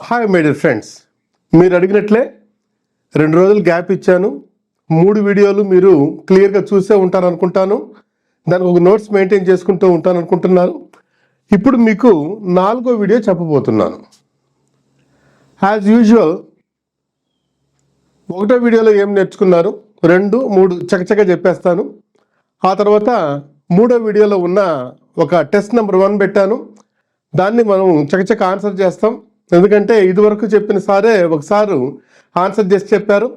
Hi my dear friends, మీరు అడిగినట్లే 2 రోజులు gap ఇచ్చాను. 3 వీడియోలు మీరు క్లియర్గా చూసే ఉంటారు అనుకుంటాను. దానికి ఒక నోట్స్ మెయింటైన్ చేసుకుంటూ ఉంటాను అనుకుంటున్నారు. ఇప్పుడు మీకు 4వ వీడియో చెప్పబోతున్నాను. యాజ్ యూజువల్ 1వ వీడియోలో ఏం నేర్చుకున్నారు, 2, 3 చకచక చెప్పేస్తాను. ఆ తర్వాత 3వ వీడియోలో ఉన్న ఒక టెస్ట్ నెంబర్ 1 పెట్టాను. దాన్ని మనం చకచక ఆన్సర్ చేస్తాం. ఎందుకంటే ఇదివరకు చెప్పిన సారే ఒకసారి ఆన్సర్ చేసి చెప్పారు.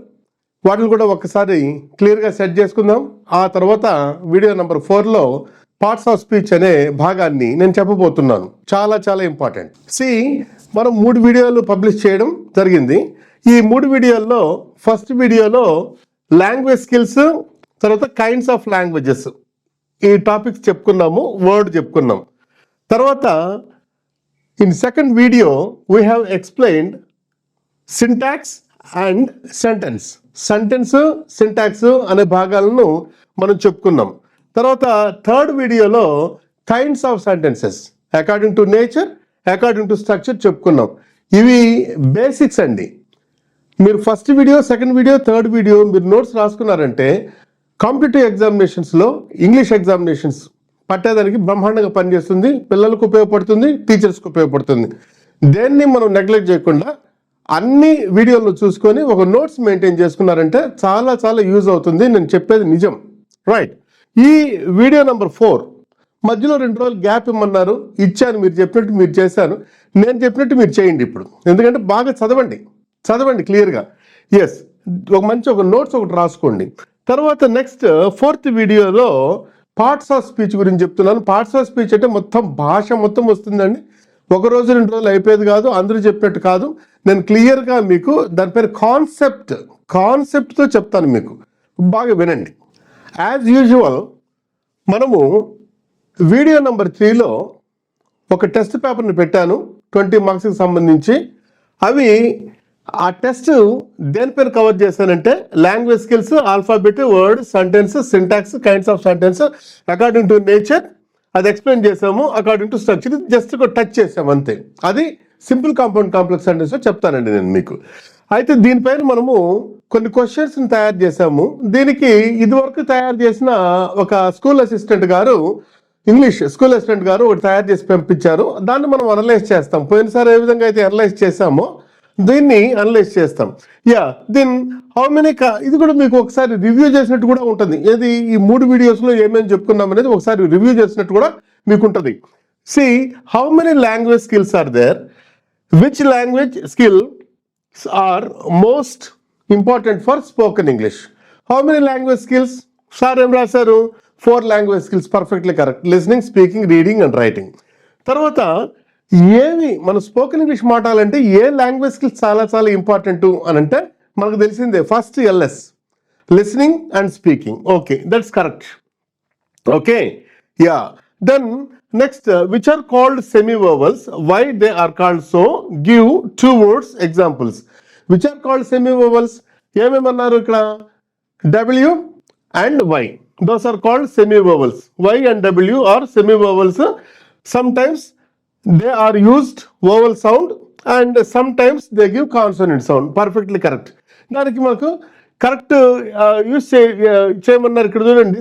వాటిని కూడా ఒకసారి క్లియర్గా సెట్ చేసుకుందాం. ఆ తర్వాత వీడియో నెంబర్ 4లో పార్ట్స్ ఆఫ్ స్పీచ్ అనే భాగాన్ని నేను చెప్పబోతున్నాను. చాలా చాలా ఇంపార్టెంట్. మనం 3 వీడియోలు పబ్లిష్ చేయడం జరిగింది. ఈ 3 వీడియోల్లో ఫస్ట్ వీడియోలో లాంగ్వేజ్ స్కిల్స్, తర్వాత కైండ్స్ ఆఫ్ లాంగ్వేజెస్, ఈ టాపిక్స్ చెప్పుకున్నాము, వర్డ్ చెప్పుకున్నాం. తర్వాత in second video we have explained syntax and sentence. syntax అనే భాగాలను మనం చెప్పుకున్నాం. తర్వాత థర్డ్ వీడియోలో kinds of sentences according to nature, according to structure చెప్పుకున్నాం. ఇవి బేసిక్స్ అండి. మీరు first video, second video, third video మీరు నోట్స్ రాసుకున్నారంటే కాంపిటేటివ్ ఎగ్జామినేషన్స్లో, ఇంగ్లీష్ ఎగ్జామినేషన్స్ పట్టేదానికి బ్రహ్మాండంగా పనిచేస్తుంది. పిల్లలకు ఉపయోగపడుతుంది, టీచర్స్కి ఉపయోగపడుతుంది. దేన్ని మనం నెగ్లెక్ట్ చేయకుండా అన్ని వీడియోలను చూసుకొని ఒక నోట్స్ మెయింటైన్ చేసుకున్నారంటే చాలా చాలా యూజ్ అవుతుంది. నేను చెప్పేది నిజం, రైట్? ఈ వీడియో నెంబర్ 4 మధ్యలో 2 రోజులు గ్యాప్ ఇమ్మన్నారు, ఇచ్చాను. మీరు చెప్పినట్టు మీరు చేశాను, నేను చెప్పినట్టు మీరు చేయండి. ఇప్పుడు ఎందుకంటే బాగా చదవండి క్లియర్గా. ఎస్, ఒక నోట్స్ ఒకటి రాసుకోండి. తర్వాత నెక్స్ట్ 4th వీడియోలో పార్ట్స్ ఆఫ్ స్పీచ్ గురించి చెప్తున్నాను. పార్ట్స్ ఆఫ్ స్పీచ్ అంటే మొత్తం భాష మొత్తం వస్తుందండి. 1 రోజు 2 రోజులు అయిపోయేది కాదు, అందరూ చెప్పినట్టు కాదు. నేను క్లియర్గా మీకు దానిపైన కాన్సెప్ట్తో చెప్తాను. మీకు బాగా వినండి. యాజ్ యూజువల్ మనము వీడియో నెంబర్ 3లో ఒక టెస్ట్ పేపర్ని పెట్టాను 20 మార్క్స్కి సంబంధించి. అవి ఆ టెస్ట్ దేనిపైన కవర్ చేశానంటే language skills, alphabet, word, sentence, syntax, kinds of sentence, according to nature అది ఎక్స్ప్లెయిన్ చేసాము, according to structure just touch చేసాము అంతే. అది సింపుల్ కాంపౌండ్ కాంప్లెక్స్ సెంటెన్స్ చెప్తానండి నేను మీకు. అయితే దీనిపైన మనము కొన్ని క్వశ్చన్స్ని తయారు చేసాము. దీనికి ఇదివరకు తయారు చేసిన ఒక స్కూల్ అసిస్టెంట్ గారు, ఇంగ్లీష్ స్కూల్ అసిస్టెంట్ గారు ఒకటి తయారు చేసి పంపించారు. దాన్ని మనం అనలైజ్ చేస్తాం. పోయినసారి ఏ విధంగా అయితే అనలైజ్ చేసామో దీన్ని అనలైజ్ చేస్తాం. దీని హౌ మెనీ, ఇది కూడా మీకు ఒకసారి రివ్యూ చేసినట్టు కూడా ఉంటుంది. ఏది ఈ 3 వీడియోస్లో ఏమేమి చెప్పుకున్నాం అనేది ఒకసారి రివ్యూ చేసినట్టు కూడా మీకు ఉంటుంది. How many language skills are there, which language skills are most important for spoken English. How many language skills sir ఏం రాశారు? 4 language skills, perfectly correct. Listening, speaking, reading and writing. తర్వాత ఏవి మనం స్పోకెన్ ఇంగ్లీష్ మాట్లాడాలంటే ఏ language skills చాలా చాలా important అని అంటే మనకు తెలిసిందే. First LS, listening and speaking. Okay, that's correct. Okay, then next, which are called semi verbals, why they are called so, give 2 words examples. Which are called semi verbals, ఏమేమన్నారు ఇక్కడ? W and Y, those are called semi vowels. Y and W are semi vowels. Sometimes they are used vowel sound and sometimes they give consonant sound. Perfectly correct. దానికి మనకు correct use చేయమన్నారు. ఇక్కడ చూడండి,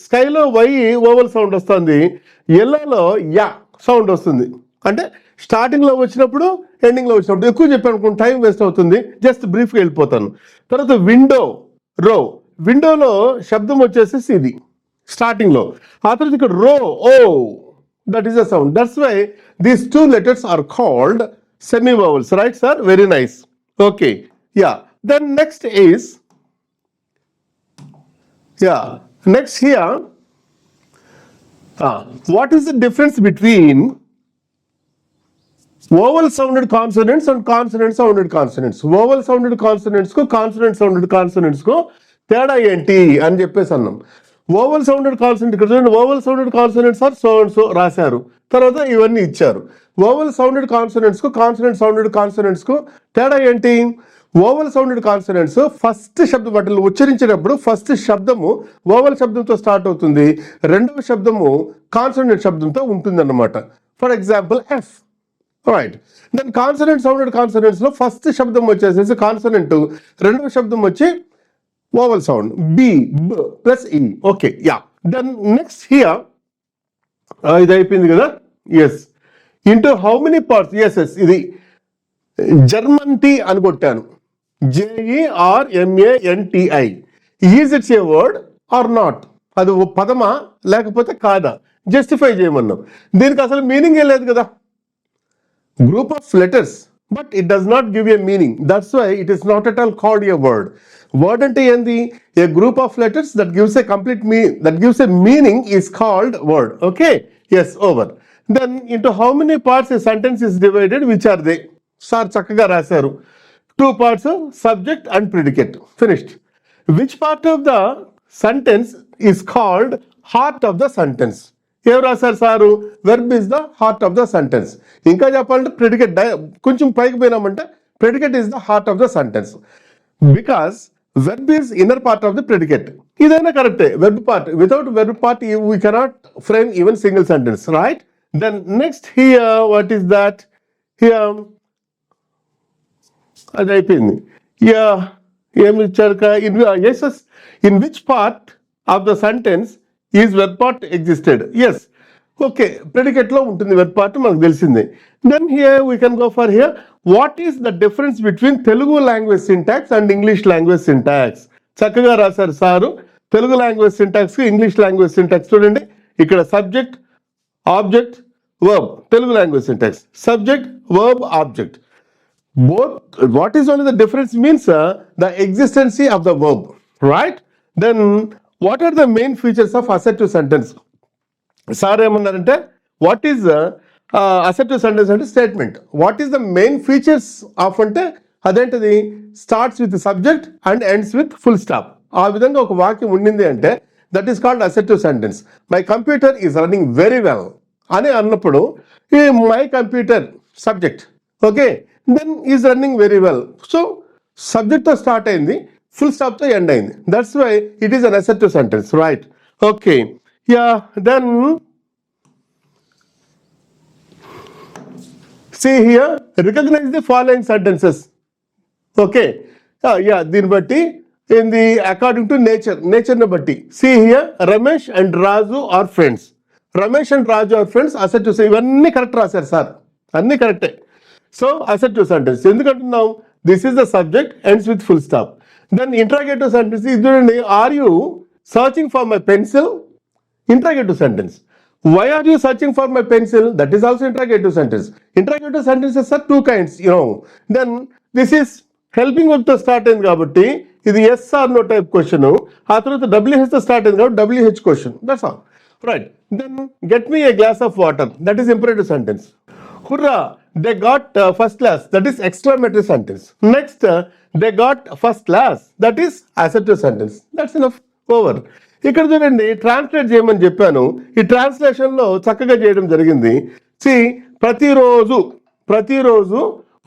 స్కైలో why vowel sound వస్తుంది, ఎల్లోలో yeah sound వస్తుంది. అంటే స్టార్టింగ్లో వచ్చినప్పుడు, ఎండింగ్లో వచ్చినప్పుడు. ఎక్కువ చెప్పాను, టైం వేస్ట్ అవుతుంది, జస్ట్ బ్రీఫ్గా వెళ్ళిపోతాను. తర్వాత విండోలో శబ్దం వచ్చేసి ఇది స్టార్టింగ్లో. ఆ తర్వాత ఇక్కడ that is a sound. That's why these 2 letters are called semi-vowels. Right, sir? Very nice. Okay. Then next is, next here, what is the difference between vowel sounded consonants and consonant sounded consonants? Vowel sounded consonants ko, consonant sounded consonants ko తేడా ఏంటి అని చెప్పేసి అన్నాం. Oval sounded consonant, ఇక్కడ చూడండి, vowel sounded consonants are so and so రాశారు. తర్వాత ఇవన్నీ ఇచ్చారు. ఓవల్ సౌండెడ్ కాన్సనెంట్స్కు, కాన్సనెంట్ సౌండెడ్ కాన్సనెంట్స్కు తేడా ఏంటి? ఓవల్ సౌండెడ్ కాన్సనెంట్స్ ఫస్ట్ శబ్దం వాటిని ఉచ్చరించేటప్పుడు ఫస్ట్ శబ్దము ఓవల్ శబ్దంతో స్టార్ట్ అవుతుంది, రెండవ శబ్దము కాన్సనెంట్ శబ్దంతో ఉంటుంది అన్నమాట. For example F, right. Then consonant sounded consonants లో ఫస్ట్ శబ్దం వచ్చేసేసి కాన్సనెంట్, రెండవ శబ్దం వచ్చి vowel sound B plus E. Okay, yeah. Then next here ఇది అయిపోయింది కదా. Yes, into how many parts. Yes, ఇది జర్మంటీ అని కొట్టాను, JERMANTI. Is it's a word or not? అది పదమా లేకపోతే కాదా జస్టిఫై చేయమన్నాం. దీనికి అసలు మీనింగ్ ఏ లేదు కదా, group of letters, but it does not give a meaning. That's why it is not at all called a word. Word అంటే ఏంది? A group of letters that gives a complete that gives a meaning is called word. Okay, yes, over. Then into how many parts a sentence is divided, which are they? Sir చక్కగా రాశారు. 2 parts, subject and predicate. Finished. Which part of the sentence is called heart of the sentence? ఎవరు రాశారు sir? Verb is the heart of the sentence. ఇంకా చెప్పాలంటే predicate, కొంచెం పైకి పోయినామంటే predicate is the heart of the sentence, because verb is inner part of the predicate. ఇదైనా కరెక్టే. Verb part, without verb part we cannot frame even single sentence, right? Then next here what is that? Here అది అయిపోయింది. Yeah, ఏమి ఇచ్చారు? In which part of the sentence is verb part existed? Yes, okay, predicate లో ఉంటుంది verb part, మనకు తెలిసిందే. Then here we can go for here what is the difference between Telugu language syntax and English language syntax? చక్కగా రాశారు sir. Telugu language syntax కి English language syntax చూడండి. ఇక్కడ subject, object, verb. Telugu language syntax subject, verb, object. Both, what is only the difference means the existence of the verb, right? Then what are the main features of assertive sentence? Sir ఏమన్నారంటే what is assertive sentence అంటే statement. What is the main features of అంటే అదేంటిది? Starts with subject and ends with full stop. ఆ విధంగా ఒక వాక్యం ఉండింది అంటే that is called assertive sentence. My computer is running very well అని అన్నప్పుడు ఈ my computer subject, okay, then is running very well. So సబ్జెక్ట్తో స్టార్ట్ అయింది, ఫుల్ స్టాప్తో ఎండ్ అయింది. That's why it is an assertive sentence, right? Okay, yeah. Then see here, recognize the following sentences. Okay, yeah, దీన్ని బట్టి in the according to nature ని బట్టి. See here, Ramesh and Raju are friends. Ramesh and Raju are friends. Assertive, ఇవన్నీ correct రాశారు sir, అన్నీ కరెక్టే. So assertive sentence ఎందుకంటున్నాం? This is the subject, ends with full stop. Then interrogative sentence ఇది చూడండి. Are you searching for my pencil? Interrogative sentence. Why are you searching for my pencil? That is also interrogative sentence. Interrogative sentences are 2 kinds, you know. Then this is helping with the start in kabatti ఇది yes or no type question. ఆ తర్వాత WH తో start అయింది కాబట్టి WH question. That's all. Right. Then get me a glass of water. That is imperative sentence. Hurrah, they got first class. That is exclamatory sentence. Next, they got first class. That is assertive sentence. That's enough. Over. ఇక్కడ చూడండి, translate చేయమని చెప్పాను. ఈ ట్రాన్స్లేషన్లో చక్కగా చేయడం జరిగింది. ప్రతిరోజు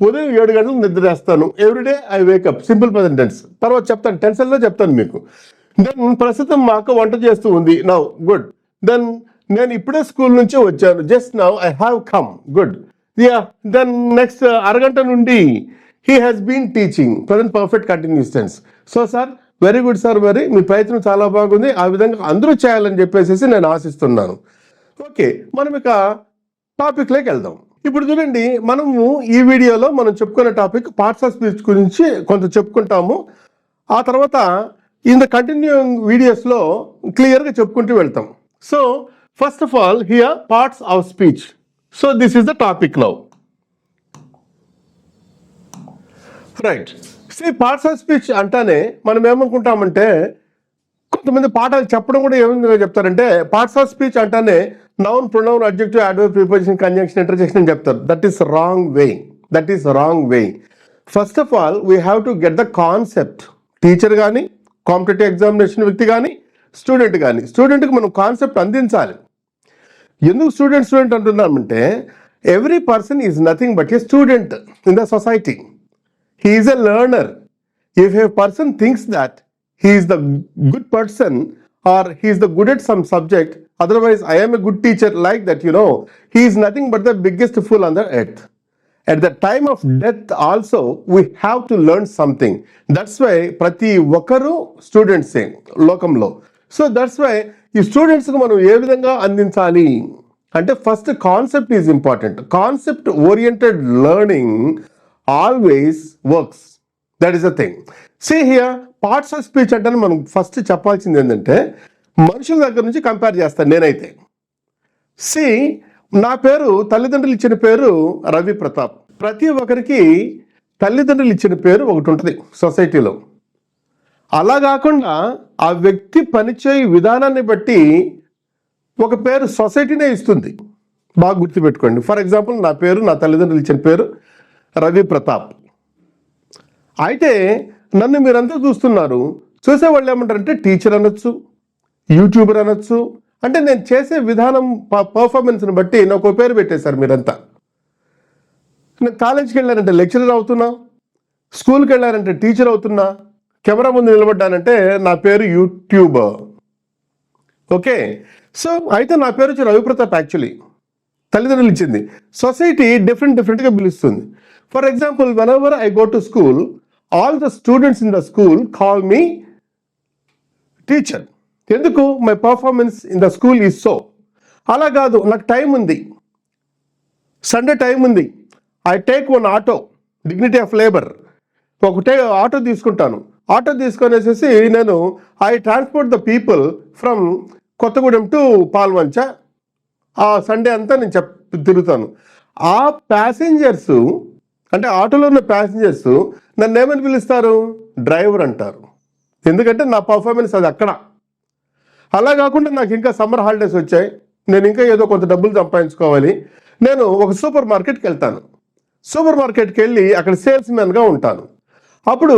ఉదయం 7 గంటలకు నిద్ర చేస్తాను. Everyday I wake up. Simple present tense. తర్వాత చెప్తాను, టెన్స్లో చెప్తాను మీకు. దెన్ ప్రస్తుతం మా అక్క వంట చేస్తూ ఉంది. Now good. దెన్ నేను ఇప్పుడే స్కూల్ నుంచి వచ్చాను. Just now I have come. Good. Yeah. Then next అరగంట నుండి he has been teaching. Present perfect continuous tense. So sir, very good sir, మీ ప్రయత్నం చాలా బాగుంది. ఆ విధంగా అందరూ చేయాలని చెప్పేసి నేను ఆశిస్తున్నాను. ఓకే, మనం ఇక టాపిక్లోకి వెళ్దాం. ఇప్పుడు చూడండి, మనము ఈ వీడియోలో మనం చెప్పుకునే టాపిక్ పార్ట్స్ ఆఫ్ స్పీచ్ గురించి కొంత చెప్పుకుంటాము. ఆ తర్వాత ఇన్ ద కంటిన్యూయింగ్ వీడియోస్లో క్లియర్గా చెప్పుకుంటూ వెళ్తాం. So first of all here parts of speech. So this is the topic now. Right. Parts of speech అంటానే మనం ఏమనుకుంటామంటే, కొంతమంది పాఠాలు చెప్పడం కూడా ఏమైనా చెప్తారంటే పార్ట్స్ ఆఫ్ స్పీచ్ అంటానే noun, pronoun, adjective, adverb, preposition, conjunction, interjection అని చెప్తారు. That is wrong way. First of all we have to get the concept. Teacher కానీ, కాంపిటేటివ్ ఎగ్జామినేషన్ వ్యక్తి కానీ, స్టూడెంట్ కానీ, స్టూడెంట్కి మనం కాన్సెప్ట్ అందించాలి. ఎందుకు స్టూడెంట్ అంటున్నామంటే, every person is nothing but a student in the society. He is a learner. If a person thinks that he is the good person or he is the good at some subject, otherwise I am a good teacher, like that, he is nothing but the biggest fool on the earth. at the time of death also we have to learn something. That's why ప్రతి ఒక్కరు స్టూడెంట్సే లోకంలో. So that's why ఈ స్టూడెంట్స్కి మనం ఏ విధంగా అందించాలి అంటే first concept is important. Concept oriented learning always works. That is the thing. See here parts of speech అంటే మనం ఫస్ట్ చెప్పాల్సింది ఏంటంటే మనుషుల దగ్గర నుంచి కంపేర్ చేస్తాను నేనైతే. సి నా పేరు తల్లిదండ్రులు ఇచ్చిన పేరు రవి ప్రతాప్. ప్రతి ఒక్కరికి తల్లిదండ్రులు ఇచ్చిన పేరు ఒకటి ఉంటుంది సొసైటీలో. అలా కాకుండా ఆ వ్యక్తి పనిచేయ విధానాన్ని బట్టి ఒక పేరు సొసైటీనే ఇస్తుంది. బాగా గుర్తుపెట్టుకోండి. ఫర్ ఎగ్జాంపుల్ నా పేరు నా తల్లిదండ్రులు ఇచ్చిన పేరు రవి ప్రతాప్. అయితే నన్ను మీరంతా చూస్తున్నారు. చూసేవాళ్ళు ఏమంటారంటే టీచర్ అనొచ్చు, యూట్యూబర్ అనొచ్చు. అంటే నేను చేసే విధానం పర్ఫార్మెన్స్ని బట్టి నాకు ఒక పేరు పెట్టేశారు మీరంతా. నేను కాలేజీకి వెళ్ళానంటే లెక్చరర్ అవుతున్నా, స్కూల్కి వెళ్ళానంటే టీచర్ అవుతున్నా, కెమెరా ముందు నిలబడ్డానంటే నా పేరు యూట్యూబర్. ఓకే, సో అయితే నా పేరు వచ్చి రవి ప్రతాప్. యాక్చువల్లీ తల్లిదండ్రులు ఇచ్చింది. సొసైటీ డిఫరెంట్గా పిలుస్తుంది. For example whenever I go to school, all the students in the school call me teacher. ఎందుకు? My performance in the school is so. అలా కాదు, నాకు టైం ఉంది, సండే టైం ఉంది, I take one auto, dignity of labour, ఒకటే auto తీసుకుంటాను. Auto తీసుకొనేసేసి నేను I transport the people from Kothagudem to Palvancha. ఆ సండే అంతా నేను తిరుగుతాను. ఆ ప్యాసింజర్స్ అంటే ఆటోలో ఉన్న ప్యాసింజర్స్ నన్ను ఏమని పిలుస్తారు? డ్రైవర్ అంటారు. ఎందుకంటే నా పర్ఫార్మెన్స్ అది అక్కడ. అలా కాకుండా నాకు ఇంకా సమ్మర్ హాలిడేస్ వచ్చాయి, నేను ఇంకా ఏదో కొంత డబ్బులు సంపాదించుకోవాలి, నేను ఒక సూపర్ మార్కెట్కి వెళ్తాను. సూపర్ మార్కెట్కి వెళ్ళి అక్కడ సేల్స్ మ్యాన్గా ఉంటాను. అప్పుడు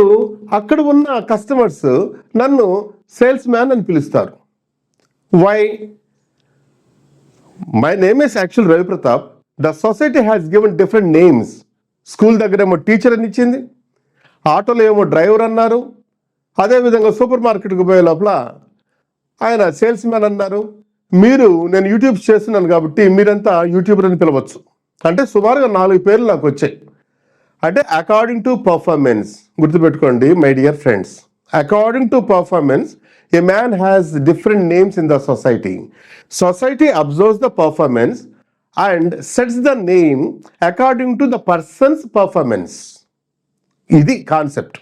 అక్కడ ఉన్న కస్టమర్స్ నన్ను సేల్స్ మ్యాన్ అని పిలుస్తారు. Why? My name is actual Ravi Pratap. The society has given different names. School దగ్గర ఏమో టీచర్ అని ఇచ్చింది, ఆటోలో ఏమో డ్రైవర్ అన్నారు, అదేవిధంగా సూపర్ మార్కెట్కి పోయే లోపల ఆయన సేల్స్ మ్యాన్ అన్నారు. నేను యూట్యూబ్ చేస్తున్నాను కాబట్టి మీరంతా యూట్యూబర్ అని పిలవచ్చు. అంటే సుమారుగా 4 పేర్లు నాకు వచ్చాయి. అంటే అకార్డింగ్ టు పర్ఫార్మెన్స్. గుర్తుపెట్టుకోండి my dear friends, according to performance a man has different names in the society. Society observes the performance and sets the name according to the person's performance. ఇది కాన్సెప్ట్.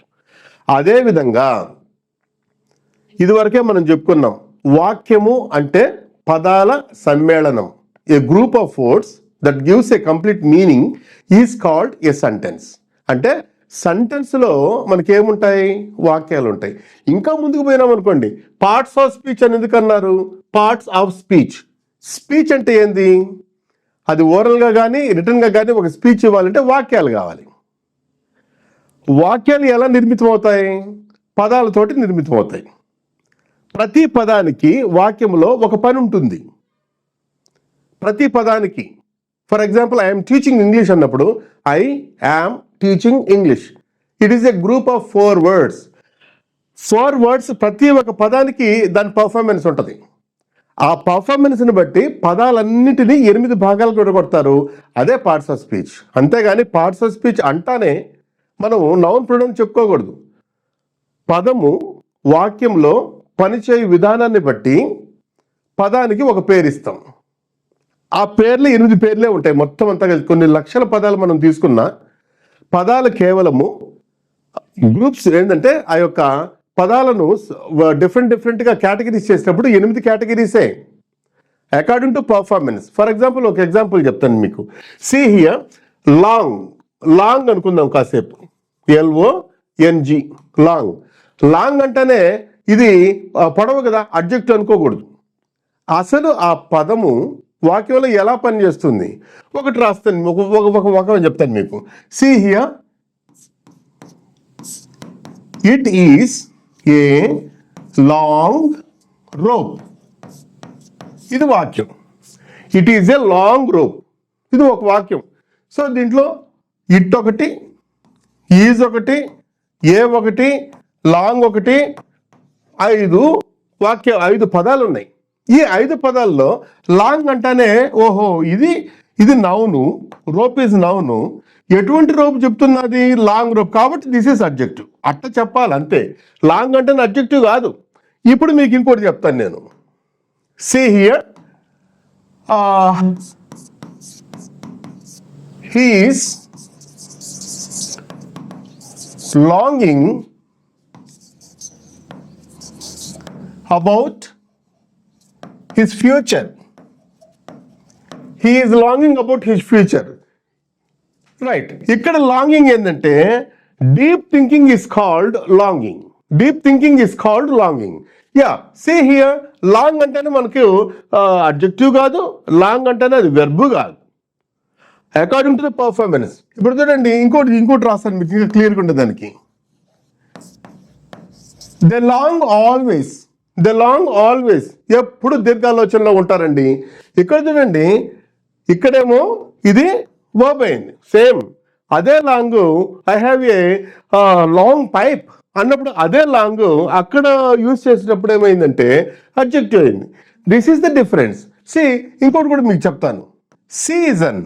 అదేవిధంగా ఇదివరకే మనం చెప్పుకున్నాం, వాక్యము అంటే పదాల సమ్మేళనం. A group of words that gives a complete meaning is called a sentence. అంటే సెంటెన్స్లో మనకేముంటాయి? వాక్యాలు ఉంటాయి. ఇంకా ముందుకు పోయినాం అనుకోండి, పార్ట్స్ ఆఫ్ స్పీచ్ అని ఎందుకు అన్నారు? Parts of speech. స్పీచ్ అంటే ఏంది? అది ఓరల్గా కానీ రిటర్న్గా కానీ ఒక స్పీచ్ ఇవ్వాలంటే వాక్యాలు కావాలి. వాక్యాలు ఎలా నిర్మితం అవుతాయి? పదాలతోటి నిర్మితం అవుతాయి. ప్రతి పదానికి వాక్యంలో ఒక పని ఉంటుంది. ప్రతి పదానికి. For example I'm teaching English అన్నప్పుడు I am teaching English. It is a group of 4 words. 4 words, ప్రతి ఒక్క పదానికి దాని పర్ఫార్మెన్స్ ఉంటుంది. ఆ పర్ఫార్మెన్స్ని బట్టి పదాలన్నిటినీ 8 భాగాలు విడగొడతారు. అదే పార్ట్స్ ఆఫ్ స్పీచ్. అంతేగాని పార్ట్స్ ఆఫ్ స్పీచ్ అంటానే మనం నౌన్ ప్రొనౌన్ చెప్పుకోకూడదు. పదము వాక్యంలో పనిచేయు విధానాన్ని బట్టి పదానికి ఒక పేరు ఇస్తాం. ఆ పేర్లు 8 పేర్లే ఉంటాయి మొత్తం అంతా కలిసి. కొన్ని లక్షల పదాలు మనం తీసుకున్న పదాలు కేవలము గ్రూప్స్ ఏంటంటే ఆ యొక్క పదాలను డిఫరెంట్గా కేటగిరీస్ చేసినప్పుడు 8 కేటగిరీసే according to performance. For example ఒక ఎగ్జాంపుల్ చెప్తాను మీకు. See here long. లాంగ్ అనుకుందాం కాసేపు. LONG long. లాంగ్ అంటేనే ఇది పొడవు కదా, అడ్జెక్టివ్ అనుకోకూడదు. అసలు ఆ పదము వాక్యంలో ఎలా పనిచేస్తుంది ఒకటి రాస్తాను, ఒక చెప్తాను మీకు. See here it is a long rope. ఇది వాక్యం. It is a long rope. ఇది ఒక వాక్యం. సో దీంట్లో ఇట్ ఒకటి, ఈజ్ ఒకటి, ఏ ఒకటి, లాంగ్ ఒకటి, 5 పదాలు ఉన్నాయి. ఈ 5 పదాల్లో లాంగ్ అంటానే ఓహో ఇది నౌను, రోప్ ఈజ్ నౌను, ఎటువంటి రోప్ చెప్తున్నది? Long rope. కాబట్టి దిస్ ఈస్ అడ్జెక్టివ్. అట్ట చెప్పాలి అంతే. లాంగ్ అంటే అడ్జెక్టివ్ కాదు. ఇప్పుడు మీకు ఇంకోటి చెప్తాను నేను. See here, he is longing about his future. He is longing about his future. Right. ఇక్కడ లాంగింగ్ ఏంటంటే deep thinking is called longing. Deep thinking is called longing. Yeah, see here, long అంటేనే మనకు అడ్జెక్టివ్ కాదు, long అంటేనే అది verb కాదు, according to the performance. ఇప్పుడు చూడండి, ఇంకోటి రాస్తాను మీకు ఇంకా క్లియర్గా ఉంటుంది దానికి. దే లాంగ్ ఆల్వేస్, ఎప్పుడు దీర్ఘాలోచనలో ఉంటారండి. ఇక్కడ చూడండి, ఇక్కడేమో ఇది వర్బ్ అయింది. సేమ్ అదే long, I have a long pipe అన్నప్పుడు అదే లాంగ్ అక్కడ యూజ్ చేసినప్పుడు ఏమైందంటే అడ్జెక్టివ్ అయింది. This is the difference. ఇంకోటి కూడా మీకు చెప్తాను. సీజన్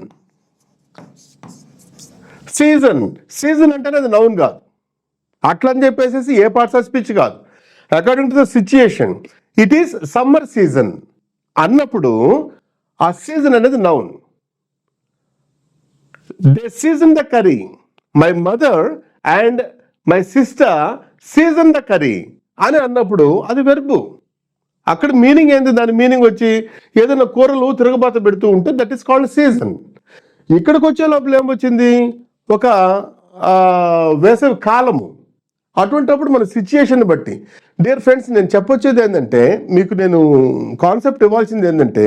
అంటేనే అది నౌన్ కాదు. అట్లా అని చెప్పేసి ఏ పార్ట్స్ ఆఫ్ స్పీచ్ కాదు. According to the situation, it is summer season అన్నప్పుడు ఆ సీజన్ అనేది noun. They season the curry, my mother and my sister season the curry అని అన్నప్పుడు అది వెర్బు. అక్కడ మీనింగ్ ఏంది? దాని మీనింగ్ వచ్చి ఏదైనా కూరలు తిరగబాత పెడుతూ ఉంటే దట్ ఈస్ కాల్డ్ సీజన్. ఇక్కడికి వచ్చే లోపల ఏమొచ్చింది? ఒక వేసవి కాలము. అటువంటిప్పుడు మన సిచ్యుయేషన్ బట్టి. డియర్ ఫ్రెండ్స్, నేను చెప్పొచ్చేది ఏంటంటే, మీకు నేను కాన్సెప్ట్ ఇవ్వాల్సింది ఏంటంటే,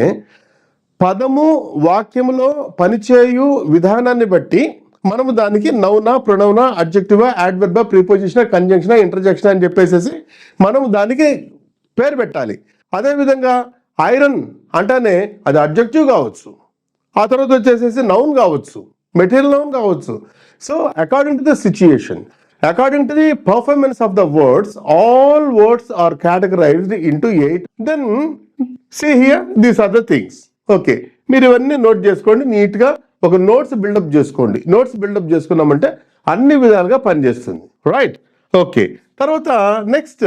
పదము వాక్యములో పనిచేయు విధానాన్ని బట్టి మనము దానికి నౌనా, ప్రొనౌనా, అడ్జెక్టివా, యాడ్వర్బా, ప్రిపోజిషనా, కంజంక్షనా, ఇంటర్జెక్షనా అని చెప్పేసి మనము దానికి పేరు పెట్టాలి. అదేవిధంగా ఐరన్ అంటేనే అది అడ్జెక్టివ్ కావచ్చు, ఆ తర్వాత వచ్చేసేసి నౌన్ కావచ్చు, మెటీరియల్ నౌన్ కావచ్చు. So according to the situation, according to the performance of the words, all words are categorized into 8. Then see here, these are the things. Okay, మీరు ఇవన్నీ నోట్ చేసుకోండి. నీట్గా ఒక నోట్స్ బిల్డప్ చేసుకోండి. Notes buildup చేసుకున్నామంటే అన్ని విధాలుగా పనిచేస్తుంది. రైట్. ఓకే, తర్వాత next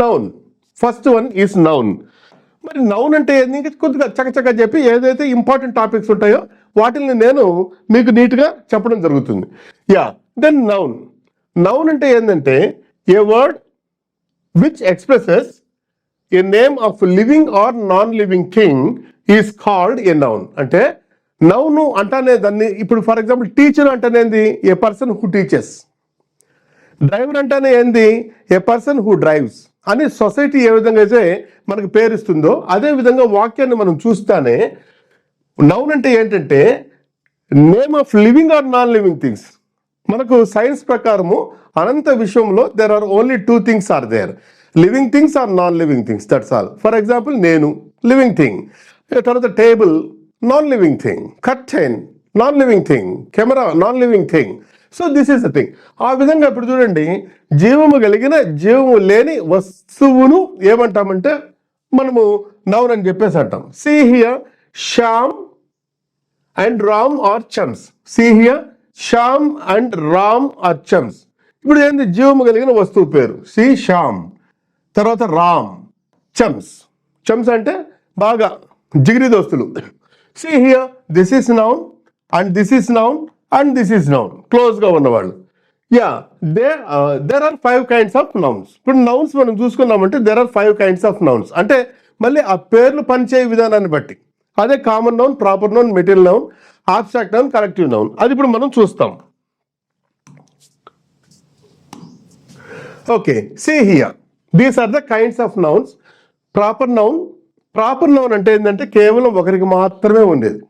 noun. First one is noun. మరి నౌన్ అంటే ఏంటి? కొద్దిగా చకచక చెప్పి ఏదైతే ఇంపార్టెంట్ టాపిక్స్ ఉంటాయో వాటిని నేను మీకు నీట్గా చెప్పడం జరుగుతుంది. యా, దెన్ నౌన్ అంటే ఏంటంటే a word which expresses a name of living or non living thing is called a noun. అంటే నౌను అంటానే దాన్ని, ఇప్పుడు ఫర్ ఎగ్జాంపుల్ టీచర్ అంటేనే ఏంది? A person who teachers. Driver అంటేనే ఏంది? ఏ పర్సన్ హూ డ్రైవ్స్ అని సొసైటీ ఏ విధంగా అయితే మనకు పేరుస్తుందో అదే విధంగా వాక్యాన్ని మనం చూస్తానే నౌన్ అంటే ఏంటంటే name of living or non living things. మనకు సైన్స్ ప్రకారము అనంత విషయంలో there are only 2 things are there, living things are non living things, that's all. For example నేను లివింగ్ థింగ్, తర్వాత table non living thing, curtain non living thing, camera non living thing. So this is the thing. ఆ విధంగా ఇప్పుడు చూడండి, జీవము కలిగిన జీవము లేని వస్తువును ఏమంటామంటే మనము నౌన్ అని చెప్పేసి అంటాం. See here, Shyam and Ram are chums. See here, Shyam and Ram are chums. ఇప్పుడు ఏంది? జీవము కలిగిన వస్తువు పేరు. సి శ్యామ్, తర్వాత రామ్, చమ్స్. చమ్స్ అంటే బాగా జిగిరి దోస్తులు. See here, this is noun and this is noun and this is noun, క్లోజ్గా ఉన్నవాళ్ళు. Yeah, there are 5 kinds of nouns. ఇప్పుడు నౌన్స్ మనం చూసుకున్నామంటే there are 5 kinds of nouns. అంటే మళ్ళీ ఆ పేర్లు పనిచేయ విధానాన్ని బట్టి అదే common noun, proper noun, material noun, abstract noun, corrective noun. అది ఇప్పుడు మనం చూస్తాం. Okay, see here, these are the kinds of nouns. Proper noun అంటే ఏంటంటే కేవలం ఒకరికి మాత్రమే ఉండేది.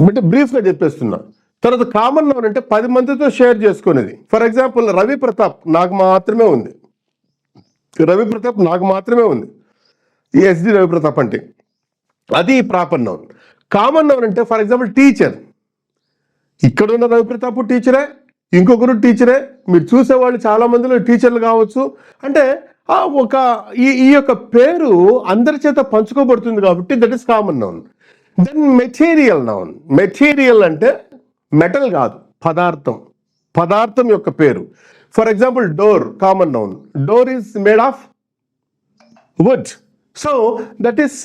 అంటే బ్రీఫ్గా చెప్పేస్తున్నా. తర్వాత కామన్ నౌన్ అంటే 10 మందితో షేర్ చేసుకునేది. ఫర్ ఎగ్జాంపుల్ రవి ప్రతాప్ నాకు మాత్రమే ఉంది. ఎస్డి రవి ప్రతాప్ అంటే అది ప్రాపర్ నౌన్. కామన్ నౌన్ అంటే ఫర్ ఎగ్జాంపుల్ టీచర్, ఇక్కడ ఉన్న రవి ప్రతాప్ టీచరే, ఇంకొకరు టీచరే, మీరు చూసేవాళ్ళు చాలా మందిలో టీచర్లు కావచ్చు. అంటే ఈ యొక్క పేరు అందరి చేత పంచుకోబడుతుంది కాబట్టి that is common noun. Then material noun. Material అంటే మెటల్ కాదు, పదార్థం యొక్క పేరు. For example door, common noun. Door is made of wood, so that is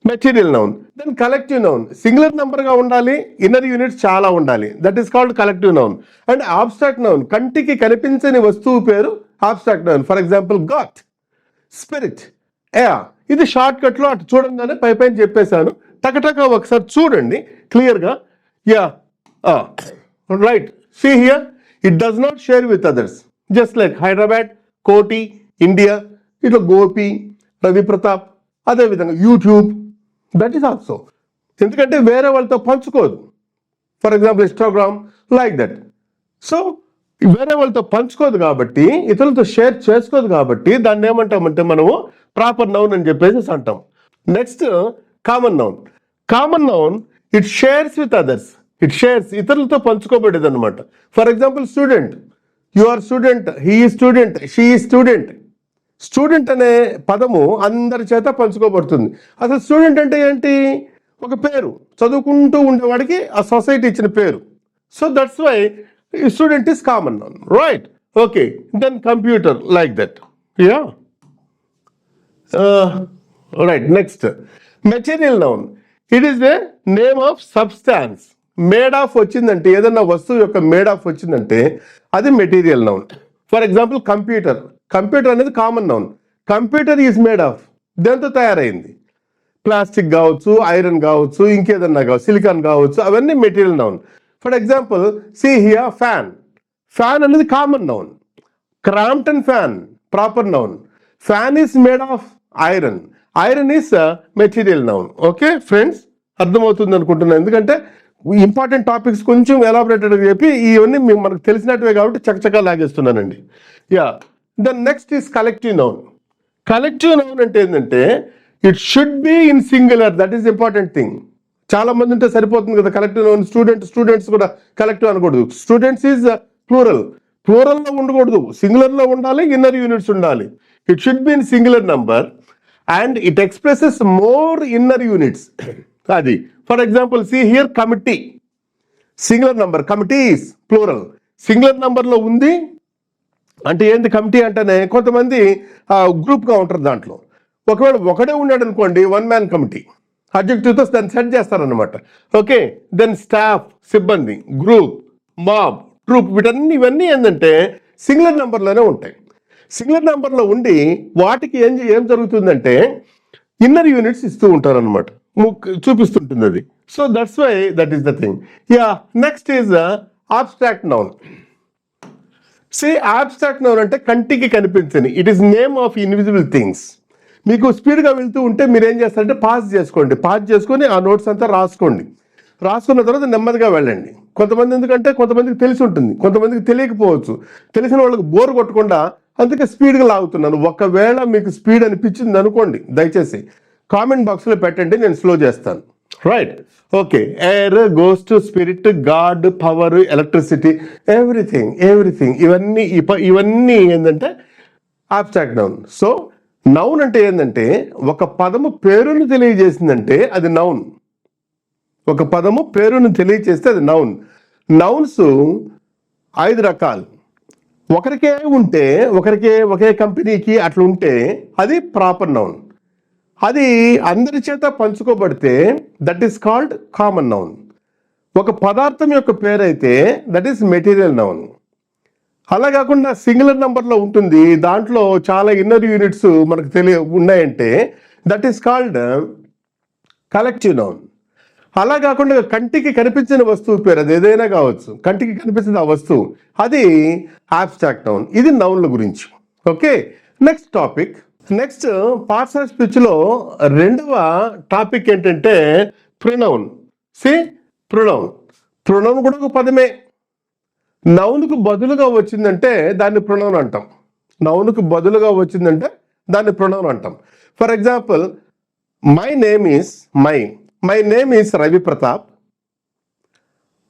material noun. Then collective noun. Singular నంబర్గా ఉండాలి, ఇన్నర్ యూనిట్స్ చాలా ఉండాలి, that is called collective noun. And abstract noun, కంటికి కనిపించని వస్తువు పేరు abstract noun. For example god, spirit, air. ఇది short కట్లో అటు చూడంగానే పైన చెప్పేశాను. టకటక ఒకసారి చూడండి క్లియర్గా. Yeah, right. See here, it does not share with others. Just like Hyderabad, Koti, India, ఇట్లా గోపి, రవి ప్రతాప్, అదేవిధంగా యూట్యూబ్, దట్ ఈస్ ఆల్సో. ఎందుకంటే వేరే వాళ్ళతో పంచుకోదు. For example Instagram, like that. So వేరే వాళ్ళతో పంచుకోదు కాబట్టి, ఇతరులతో షేర్ చేసుకోదు కాబట్టి దాన్ని ఏమంటామంటే మనము ప్రాపర్ నౌన్ అని చెప్పేసి అంటాం. Next common noun. Common noun, it shares with others. It shares, ఇతరులతో పంచుకోబడేది అనమాట. For example student, you are student, he is student, she is student. Student అనే పదము అందరి చేత పంచుకోబడుతుంది. అసలు స్టూడెంట్ అంటే ఏంటి? ఒక పేరు, చదువుకుంటూ ఉండేవాడికి ఆ సొసైటీ ఇచ్చిన పేరు. So that's why student is common noun, right? Okay, then computer, like that. Yeah, right. Next material noun. It is a name of substance. Made of వచ్చిందంటే, ఏదన్నా వస్తువు యొక్క మేడ్ ఆఫ్ వచ్చిందంటే అది material noun. For example computer. Computer అనేది common noun. Computer is made of, దేంతో తయారైంది? Plastic కావచ్చు, ఐరన్ కావచ్చు, ఇంకేదన్నా కావచ్చు, సిలికాన్ కావచ్చు, అవన్నీ material noun. For example see here, fan. Fan అనేది common noun. Crompton fan, proper noun. Fan is made of iron. Iron is material noun. Okay friends, అర్థమవుతుంది అనుకుంటున్నాను. ఎందుకంటే ఇంపార్టెంట్ టాపిక్స్ కొంచెం ఎలాబరేటెడ్గా చెప్పి ఇవన్నీ మనకు తెలిసినట్టువే కాబట్టి చకచకా లాగేస్తున్నానండి. Yeah, then next is collective noun. Collective noun అంటే ఏంటంటే it should be in singular, that is important thing. చాలా మంది ఉంటే సరిపోతుంది కదా కలెక్టివ్ నౌన్. స్టూడెంట్స్ కూడా కలెక్టివ్ అనకూడదు. Students is plural. ప్లూరల్లో ఉండకూడదు, సింగులర్లో ఉండాలి, ఇన్నర్ యూనిట్స్ ఉండాలి. It should be in singular number and it expresses more inner units. అది for example see here, committee, singular number, committees plural. Singular నంబర్లో ఉంది అంటే ఏంటి? కమిటీ అంటేనే కొంతమంది గ్రూప్గా ఉంటారు దాంట్లో. ఒకవేళ ఒకడే ఉన్నాడు అనుకోండి, వన్ మ్యాన్ కమిటీ, అడ్జెక్టివ్తో దాన్ని సెట్ చేస్తారనమాట. ఓకే, దెన్ స్టాఫ్, సిబ్బంది, గ్రూప్, మాబ్, ట్రూప్, ఇవన్నీ ఏంటంటే సింగులర్ నెంబర్లోనే ఉంటాయి. సింగులర్ నెంబర్లో ఉండి వాటికి ఏం జరుగుతుందంటే ఇన్నర్ యూనిట్స్ ఇస్తూ ఉంటారు అనమాట, చూపిస్తుంటుంది అది. So that's why that is the thing. Yeah, next is abstract noun. Say abstract noun అంటే కంటికి కనిపించని. It is name of invisible things. మీకు స్పీడ్గా వెళ్తూ ఉంటే మీరు ఏం చేస్తారంటే పాజ్ చేసుకొని ఆ నోట్స్ అంతా రాసుకున్న తర్వాత నెమ్మదిగా వెళ్ళండి. కొంతమందికి తెలిసి ఉంటుంది, కొంతమందికి తెలియకపోవచ్చు. తెలిసిన వాళ్ళకి బోర్ కొట్టకుండా అందుకే స్పీడ్గా లాగుతున్నాను. ఒకవేళ మీకు స్పీడ్ అనిపించింది అనుకోండి, దయచేసి కామెంట్ బాక్స్లో పెట్టండి, నేను స్లో చేస్తాను. Right? Okay, air, ghost, spirit, God, power, electricity, everything ఇవన్నీ ఏంటంటే ఆబ్స్ట్రాక్ట్ నౌన్. సో నౌన్ అంటే ఏంటంటే ఒక పదము పేరును తెలియజేసిందంటే అది నౌన్. ఒక పదము పేరును తెలియజేస్తే అది నౌన్. నౌన్స్ 5 రకాలు. ఒకే కంపెనీకి అట్లా ఉంటే అది ప్రాపర్ నౌన్. అది అందరి చేత పంచుకోబడితే that is called common noun. ఒక పదార్థం యొక్క పేరైతే దట్ ఈస్ మెటీరియల్ నౌన్. అలా కాకుండా సింగులర్ నెంబర్లో ఉంటుంది, దాంట్లో చాలా ఇన్నర్ యూనిట్స్ మనకు ఉన్నాయంటే that is called collective noun. అలా కాకుండా కంటికి కనిపించిన వస్తువు పేరు, అది ఏదైనా కావచ్చు, కంటికి కనిపించిన ఆ వస్తువు, అది ఆబ్స్ట్రాక్ట్ నౌన్. ఇది నౌన్ల గురించి. Okay, next topic. Next parts of స్పీచ్లో రెండవ టాపిక్ ఏంటంటే ప్రొనౌన్. ప్రొనౌన్ కూడా ఒక పదమే. నౌన్కు బదులుగా వచ్చిందంటే దాన్ని ప్రొనౌన్ అంటాం. For example my name is Ravi Pratap.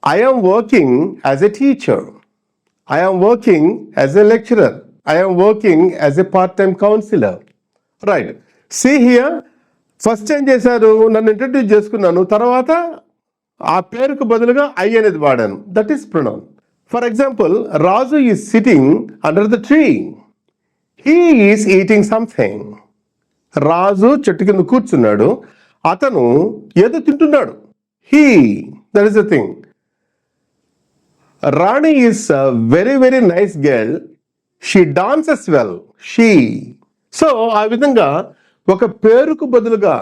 I am working as a teacher. I am working as a lecturer. I am working as a part-time counselor. Right. See here, first ఏం చేశారు, నన్ను ఇంట్రడ్యూస్ చేసుకున్నాను, తర్వాత ఆ పేరుకు బదులుగా ఐ అనేది వాడాను. That is pronoun. For example, Raju is sitting under the tree, he is eating something. Raju చెట్టు కింద కూర్చున్నాడు, అతను ఏదో తింటున్నాడు. He, that is the thing. Rani is very very nice girl, she dances well, she. So ఆ విధంగా ఒక పేరుకు బదులుగా,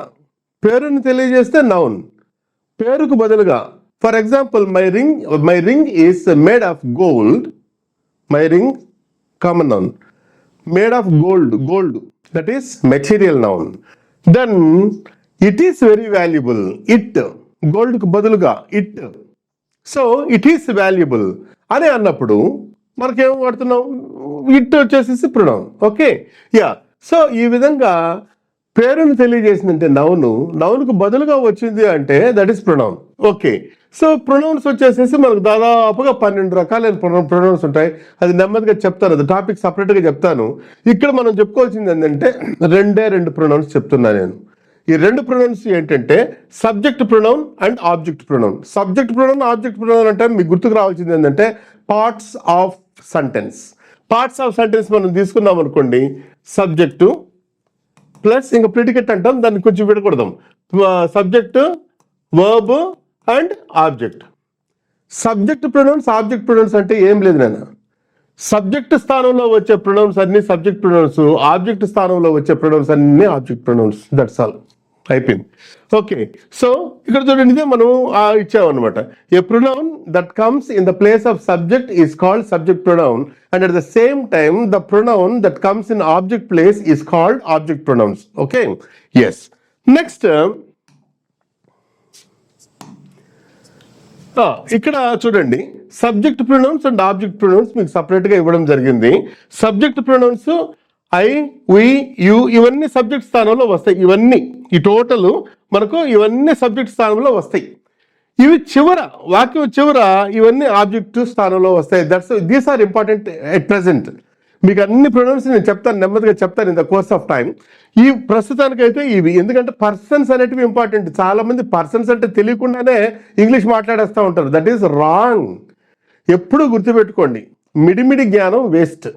పేరుని తెలియజేస్తే నౌన్, పేరుకు బదులుగా. For example, my ring is made of gold. My ring common noun, made of gold, that is material noun. Then it is very valuable, it, గోల్డ్కు బదులుగా it. So it is valuable అని అన్నప్పుడు మనకేం వాడుతున్నాం, it వచ్చేసేసి pronoun. Okay, yeah. So ఈ విధంగా పేరును తెలియజేసిందంటే నౌన్కు బదులుగా వచ్చింది అంటే that is pronoun. Okay, so pronouns వచ్చేసేసి మనకు దాదాపుగా 12 రకాలైన ప్రొనౌన్స్ ఉంటాయి. అది నెమ్మదిగా చెప్తాను, అది టాపిక్ సపరేట్గా చెప్తాను. ఇక్కడ మనం చెప్పుకోవాల్సింది ఏంటంటే 2 ప్రొనౌన్స్ చెప్తున్నా నేను. ఈ 2 ప్రొనౌన్స్ ఏంటంటే subject pronoun and object pronoun. Subject pronoun, object pronoun అంటే మీకు గుర్తుకు రావాల్సింది ఏంటంటే parts of sentence. Parts of sentence మనం తీసుకున్నాం అనుకోండి, సబ్జెక్టు ప్లస్ ఇంకా ప్రిడికేట్ అంటాం, దాన్ని కొంచెం విడకూడదాం. Subject, verb and object. Subject pronouns, object pronouns అంటే ఏం లేదు నాన్న. సబ్జెక్ట్ స్థానంలో వచ్చే ప్రొనౌన్స్ అన్ని సబ్జెక్ట్ ప్రొనౌన్స్, ఆబ్జెక్ట్ స్థానంలో వచ్చే ప్రొనౌన్స్ అన్ని ఆబ్జెక్ట్ ప్రొనౌన్స్. దట్స్ ఆల్, అయిపోయింది. ఓకే, సో ఇక్కడ చూడండి, ఇదే మనం ఇచ్చామన్నమాట. A pronoun that comes in the place of subject is called subject pronoun, and at the same time the pronoun that comes in object place is called object pronouns. Okay, yes. Next ఇక్కడ చూడండి, subject pronouns and object pronouns మీకు సపరేట్గా ఇవ్వడం జరిగింది. Subject pronouns I, we, you ఇవన్నీ subject స్థానంలో వస్తాయి. ఇవన్నీ ఈ టోటల్ మనకు ఇవన్నీ సబ్జెక్ట్ స్థానంలో వస్తాయి. ఇవి చివర, వాక్యం చివర ఇవన్నీ ఆబ్జెక్ట్ స్థానంలో వస్తాయి. These are important at present. మీకు అన్ని ప్రొనౌన్స్ నేను చెప్తాను, నెమ్మదిగా చెప్తాను in the course of time. ఈ ప్రస్తుతానికైతే ఇవి, ఎందుకంటే పర్సన్స్ అనేటివి ఇంపార్టెంట్. చాలా మంది పర్సన్స్ అంటే తెలియకుండానే ఇంగ్లీష్ మాట్లాడేస్తూ ఉంటారు. That is wrong. ఎప్పుడు గుర్తుపెట్టుకోండి, మిడిమిడి జ్ఞానం వేస్ట్.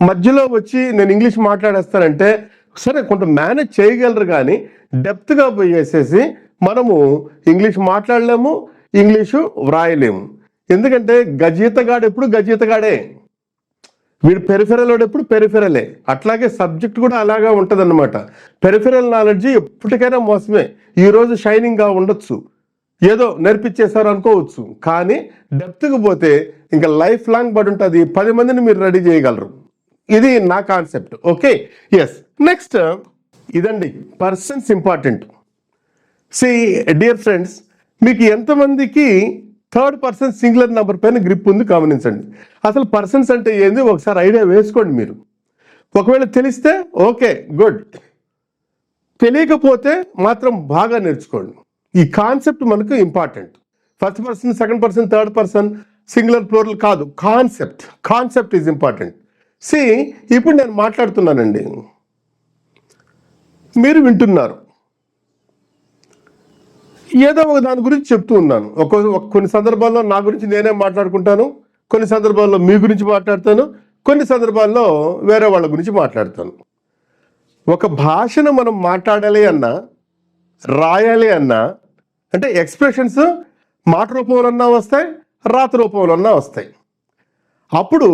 మధ్యలో వచ్చి నేను ఇంగ్లీష్ మాట్లాడేస్తానంటే సరే, కొంత మేనేజ్ చేయగలరు, కానీ డెప్త్గా పోయేసేసి మనము ఇంగ్లీష్ మాట్లాడలేము, ఇంగ్లీషు వ్రాయలేము. ఎందుకంటే గజీతగాడు ఎప్పుడు గజీతగాడే, వీడు పెరిఫెరల్ ఎప్పుడు పెరిఫెరలే. అట్లాగే సబ్జెక్ట్ కూడా అలాగా ఉంటుంది అన్నమాట. పెరిఫెరల్ నాలెడ్జ్ ఎప్పటికైనా మోసమే. ఈరోజు షైనింగ్గా ఉండొచ్చు, ఏదో నేర్పించేశారు అనుకోవచ్చు, కానీ డెప్త్కి పోతే ఇంకా లైఫ్ లాంగ్ పడి ఉంటుంది. 10 మందిని మీరు రెడీ చేయగలరు. ఇది నా కాన్సెప్ట్. Okay, yes. నెక్స్ట్ ఇదండి, persons important. See dear friends, మీకు ఎంతమందికి థర్డ్ పర్సన్ సింగులర్ నెంబర్ పైన గ్రిప్ ఉంది గమనించండి. అసలు పర్సన్స్ అంటే ఏంది ఒకసారి ఐడియా వేసుకోండి మీరు. ఒకవేళ తెలిస్తే ఓకే, గుడ్. తెలియకపోతే మాత్రం బాగా నేర్చుకోండి. ఈ కాన్సెప్ట్ మనకు important. First person, second person, third person, singular plural కాదు, కాన్సెప్ట్ ఈజ్ ఇంపార్టెంట్. సి ఇప్పుడు నేను మాట్లాడుతున్నానండి, మీరు వింటున్నారు, ఏదో ఒక దాని గురించి చెప్తూ ఉన్నాను. కొన్ని సందర్భాల్లో నా గురించి నేనే మాట్లాడుకుంటాను, కొన్ని సందర్భాల్లో మీ గురించి మాట్లాడతాను, కొన్ని సందర్భాల్లో వేరే వాళ్ళ గురించి మాట్లాడతాను. ఒక భాషను మనం మాట్లాడాలి అన్నా, రాయాలి అన్నా, అంటే ఎక్స్ప్రెషన్స్ మాట రూపంలో వస్తాయి, రాత రూపంలో వస్తాయి. అప్పుడు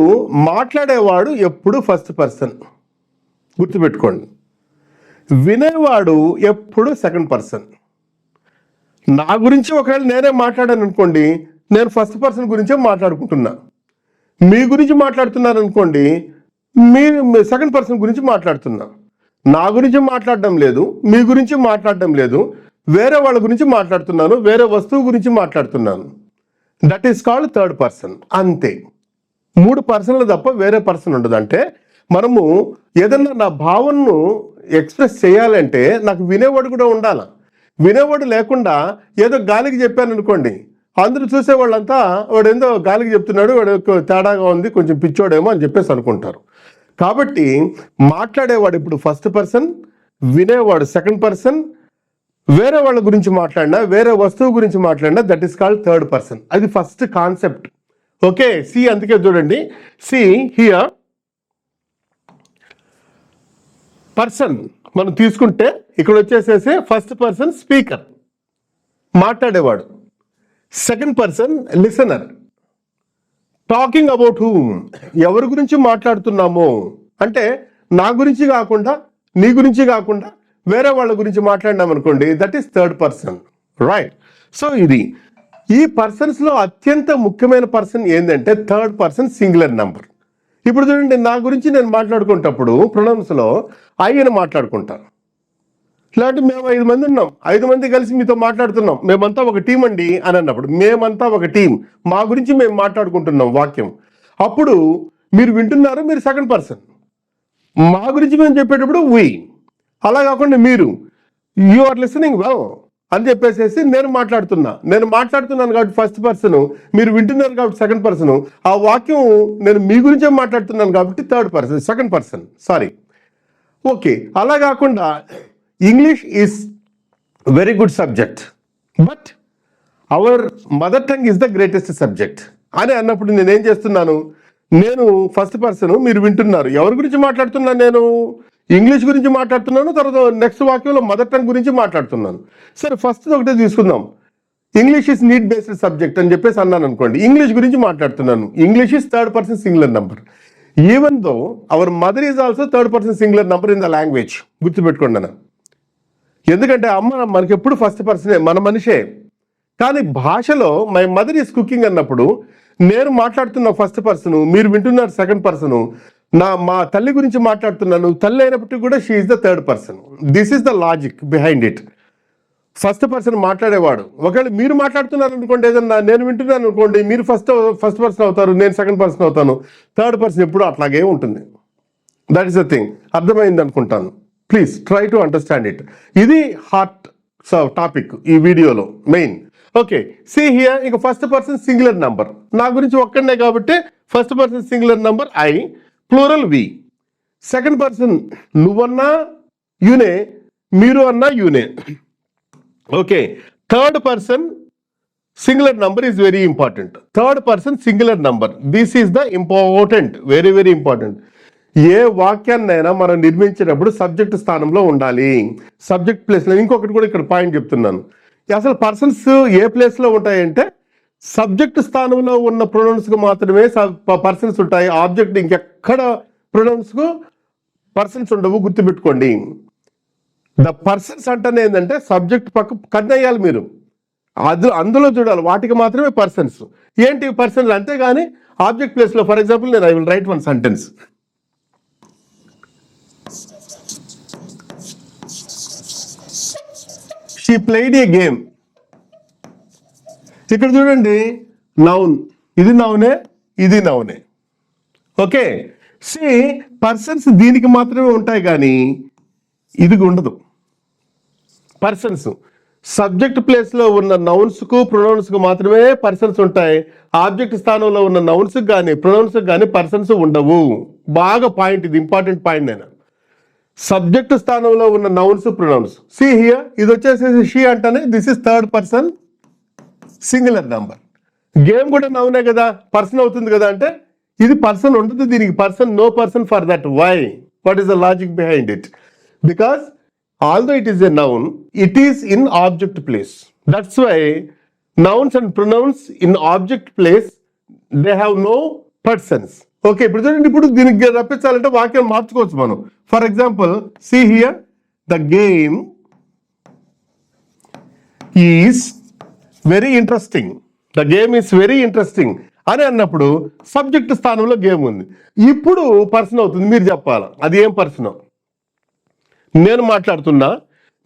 మాట్లాడేవాడు ఎప్పుడు ఫస్ట్ పర్సన్, గుర్తుపెట్టుకోండి. వినేవాడు ఎప్పుడు సెకండ్ పర్సన్. నా గురించి ఒకవేళ నేనే మాట్లాడాను అనుకోండి, నేను ఫస్ట్ పర్సన్ గురించే మాట్లాడుకుంటున్నా. మీ గురించి మాట్లాడుతున్నారు అనుకోండి, మీ సెకండ్ పర్సన్ గురించి మాట్లాడుతున్నా. నా గురించి మాట్లాడడం లేదు, మీ గురించి మాట్లాడడం లేదు, వేరే వాళ్ళ గురించి మాట్లాడుతున్నాను, వేరే వస్తువు గురించి మాట్లాడుతున్నాను. That is called third person. అంతే. 3 పర్సన్లు తప్ప వేరే పర్సన్ ఉండదు. అంటే మనము ఏదన్నా నా భావనను ఎక్స్ప్రెస్ చేయాలంటే నాకు వినేవాడు కూడా ఉండాలి. వినేవాడు లేకుండా ఏదో గాలికి చెప్పాను అనుకోండి, అందరూ చూసేవాళ్ళంతా వాడు ఏందో గాలికి చెప్తున్నాడు, వాడు తేడాగా ఉంది, కొంచెం పిచ్చోడేమో అని చెప్పేసి అనుకుంటారు. కాబట్టి మాట్లాడేవాడు ఇప్పుడు ఫస్ట్ పర్సన్, వినేవాడు సెకండ్ పర్సన్, వేరే వాళ్ళ గురించి మాట్లాడినా, వేరే వస్తువు గురించి మాట్లాడినా, that is called third person. అది ఫస్ట్ కాన్సెప్ట్. ఓకే, సి అందుకే చూడండి, సి హియర్ పర్సన్ మనం తీసుకుంటే ఇక్కడ వచ్చేసేసి ఫస్ట్ పర్సన్ స్పీకర్, మాట్లాడేవాడు. Second person listener, talking about whom, ఎవరి గురించి మాట్లాడుతున్నామో అంటే నా గురించి కాకుండా, నీ గురించి కాకుండా వేరే వాళ్ళ గురించి మాట్లాడినాం అనుకోండి, that is third person, right? So ఇది ఈ పర్సన్స్లో అత్యంత ముఖ్యమైన పర్సన్ ఏంటంటే థర్డ్ పర్సన్ సింగులర్ నెంబర్. ఇప్పుడు చూడండి, నా గురించి నేను మాట్లాడుకునేటప్పుడు ప్రొనౌన్స్లో ఐ అని మాట్లాడుకుంటాను. ఇలాంటి మేము 5 మంది ఉన్నాం, 5 మంది కలిసి మీతో మాట్లాడుతున్నాం, మేమంతా ఒక టీం అండి అని అన్నప్పుడు మేమంతా ఒక టీం, మా గురించి మేము మాట్లాడుకుంటున్నాం వాక్యం. అప్పుడు మీరు వింటున్నారు, మీరు సెకండ్ పర్సన్. మా గురించి మేము చెప్పేటప్పుడు వి, అలా కాకుండా మీరు యు ఆర్ లిసనింగ్ వెల్ అని చెప్పేసేసి నేను మాట్లాడుతున్నాను కాబట్టి ఫస్ట్ పర్సన్, మీరు వింటున్నారు కాబట్టి సెకండ్ పర్సన్, ఆ వాక్యం నేను మీ గురించే మాట్లాడుతున్నాను కాబట్టి third person, second person, sorry. Okay, అలా కాకుండా English is very good subject, but our mother tongue is the greatest subject అని అన్నప్పుడు నేనేం చేస్తున్నాను, నేను ఫస్ట్ పర్సన్, మీరు వింటున్నారు. ఎవరి గురించి మాట్లాడుతున్నాను? నేను ఇంగ్లీష్ గురించి మాట్లాడుతున్నాను, తర్వాత నెక్స్ట్ వాక్యంలో మదర్ టంగ్ గురించి మాట్లాడుతున్నాను. సరే, ఫస్ట్ ఒకటే తీసుకుందాం, English is need based subject అని చెప్పేసి అన్నాను అనుకోండి, ఇంగ్లీష్ గురించి మాట్లాడుతున్నాను. English is third person singular number, even though our mother is also third person singular number in the language. గుర్తుపెట్టుకోండి అన్న, ఎందుకంటే అమ్మ మనకి ఎప్పుడు ఫస్ట్ పర్సనే, మన మనిషే. కానీ భాషలో మై మదర్ ఈజ్ కుకింగ్ అన్నప్పుడు నేను మాట్లాడుతున్న ఫస్ట్ పర్సన్, మీరు వింటున్నారు సెకండ్ పర్సన్. మా తల్లి గురించి మాట్లాడుతున్నాను, తల్లి అయినప్పటికీ కూడా she is the third person. This is the logic behind it. First person మాట్లాడేవాడు. ఒకవేళ మీరు మాట్లాడుతున్నారు అనుకోండి, ఏదన్నా నేను వింటున్నాను అనుకోండి, మీరు ఫస్ట్ పర్సన్ అవుతారు, నేను సెకండ్ పర్సన్ అవుతాను. థర్డ్ పర్సన్ ఎప్పుడు అట్లాగే ఉంటుంది. That is the thing. అర్థమైంది అనుకుంటాను. Please try to understand it. ఇది హాట్ టాపిక్ ఈ వీడియోలో మెయిన్. ఓకే, సి హియర్, ఇక ఫస్ట్ పర్సన్ సింగులర్ నంబర్, నా గురించి ఒక్కడనే కాబట్టి first person singular number I, plural we. Second person నువ్వన్నా యునే, మీరు అన్నా యునే. Okay, third person singular number is very important. Third person singular number, this is the important, very very important. ఏ వాక్యాన్నైనా మనం నిర్మించేటప్పుడు సబ్జెక్ట్ స్థానంలో ఉండాలి, సబ్జెక్ట్ ప్లేస్లో. ఇంకొకటి కూడా ఇక్కడ పాయింట్ చెప్తున్నాను, అసలు పర్సన్స్ ఏ ప్లేస్లో ఉంటాయంటే సబ్జెక్ట్ స్థానంలో ఉన్న ప్రొనౌన్స్కు మాత్రమే పర్సన్స్ ఉంటాయి. ఆబ్జెక్ట్ ఇంకెక్కడ ప్రొనౌన్స్కు పర్సన్స్ ఉండవు, గుర్తుపెట్టుకోండి. ద పర్సన్స్ అంటేనే ఏంటంటే సబ్జెక్ట్ పక్క కన్నయ్యాలి మీరు, అందులో చూడాలి, వాటికి మాత్రమే పర్సన్స్. ఏంటి పర్సన్స్? అంతేగాని ఆబ్జెక్ట్ ప్లేస్లో, ఫర్ ఎగ్జాంపుల్ నేను I will write one sentence. She played A game. ఇక్కడ చూడండి, నౌన్, ఇది నౌనే, ఇది నౌనే. ఓకే, సి పర్సన్స్ దీనికి మాత్రమే ఉంటాయి కానీ ఇది ఉండదు. పర్సన్స్ సబ్జెక్ట్ ప్లేస్లో ఉన్న నౌన్స్కు ప్రొనౌన్స్కు మాత్రమే పర్సన్స్ ఉంటాయి. ఆబ్జెక్ట్ స్థానంలో ఉన్న నౌన్స్కి కానీ ప్రొనౌన్స్కి కానీ పర్సన్స్ ఉండవు. బాగా పాయింట్, ఇది ఇంపార్టెంట్ పాయింట్. నేను సబ్జెక్ట్ స్థానంలో ఉన్న నౌన్స్ ప్రొనౌన్స్. సి హియర్, ఇది వచ్చేసేసి షీ అంటేనే this is third person singular number. Game కూడా నౌనే కదా, పర్సన్ అవుతుంది కదా, అంటే ఇది పర్సన్ ఉంటుంది, దీనికి person, no person for that. Why? What is the logic behind it? Because although it is a noun, it is in object place. That's why nouns and pronouns in object place they have no persons. Okay, ఇప్పుడు చూడండి, ఇప్పుడు దీనికి రప్పించాలంటే వాక్యం మార్చుకోవచ్చు మనం. For example, see here, the game is very interesting. The game is very interesting అని అన్నప్పుడు సబ్జెక్ట్ స్థానంలో గేమ్ ఉంది. ఇప్పుడు పర్సన్ అవుతుంది, మీరు చెప్పాలి అది ఏం పర్సన్. నేను మాట్లాడుతున్నా,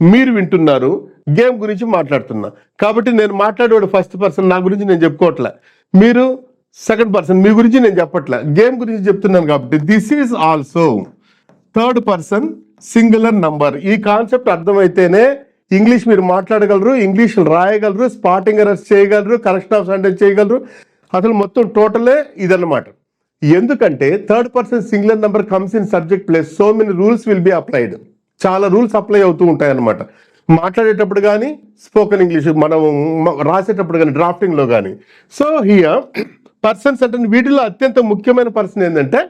మీరు వింటున్నారు, గేమ్ గురించి మాట్లాడుతున్నా కాబట్టి నేను మాట్లాడేవాడు ఫస్ట్ పర్సన్, నా గురించి నేను చెప్పుకోవట్లే. మీరు సెకండ్ పర్సన్, మీ గురించి నేను చెప్పట్లే, గేమ్ గురించి చెప్తున్నాను కాబట్టి this is also third person singular number. ఈ కాన్సెప్ట్ అర్థమైతేనే ఇంగ్లీష్ మీరు మాట్లాడగలరు, ఇంగ్లీష్ రాయగలరు, స్పాటింగ్ ఎర్రర్స్ చేయగలరు, కరెక్షన్ ఆఫ్ సెంటెన్స్ చేయగలరు. అసలు మొత్తం టోటలే ఇదన్నమాట. ఎందుకంటే third person singular number comes in subject place, so many rules will be applied. చాలా రూల్స్ అప్లై అవుతూ ఉంటాయి అన్నమాట. మాట్లాడేటప్పుడు కానీ, స్పోకెన్ ఇంగ్లీష్ మనం రాసేటప్పుడు కానీ, డ్రాఫ్టింగ్లో కానీ. సో హియర్ పర్సన్స్ అంటే వీటిలో అత్యంత ముఖ్యమైన పర్సన్ ఏంటంటే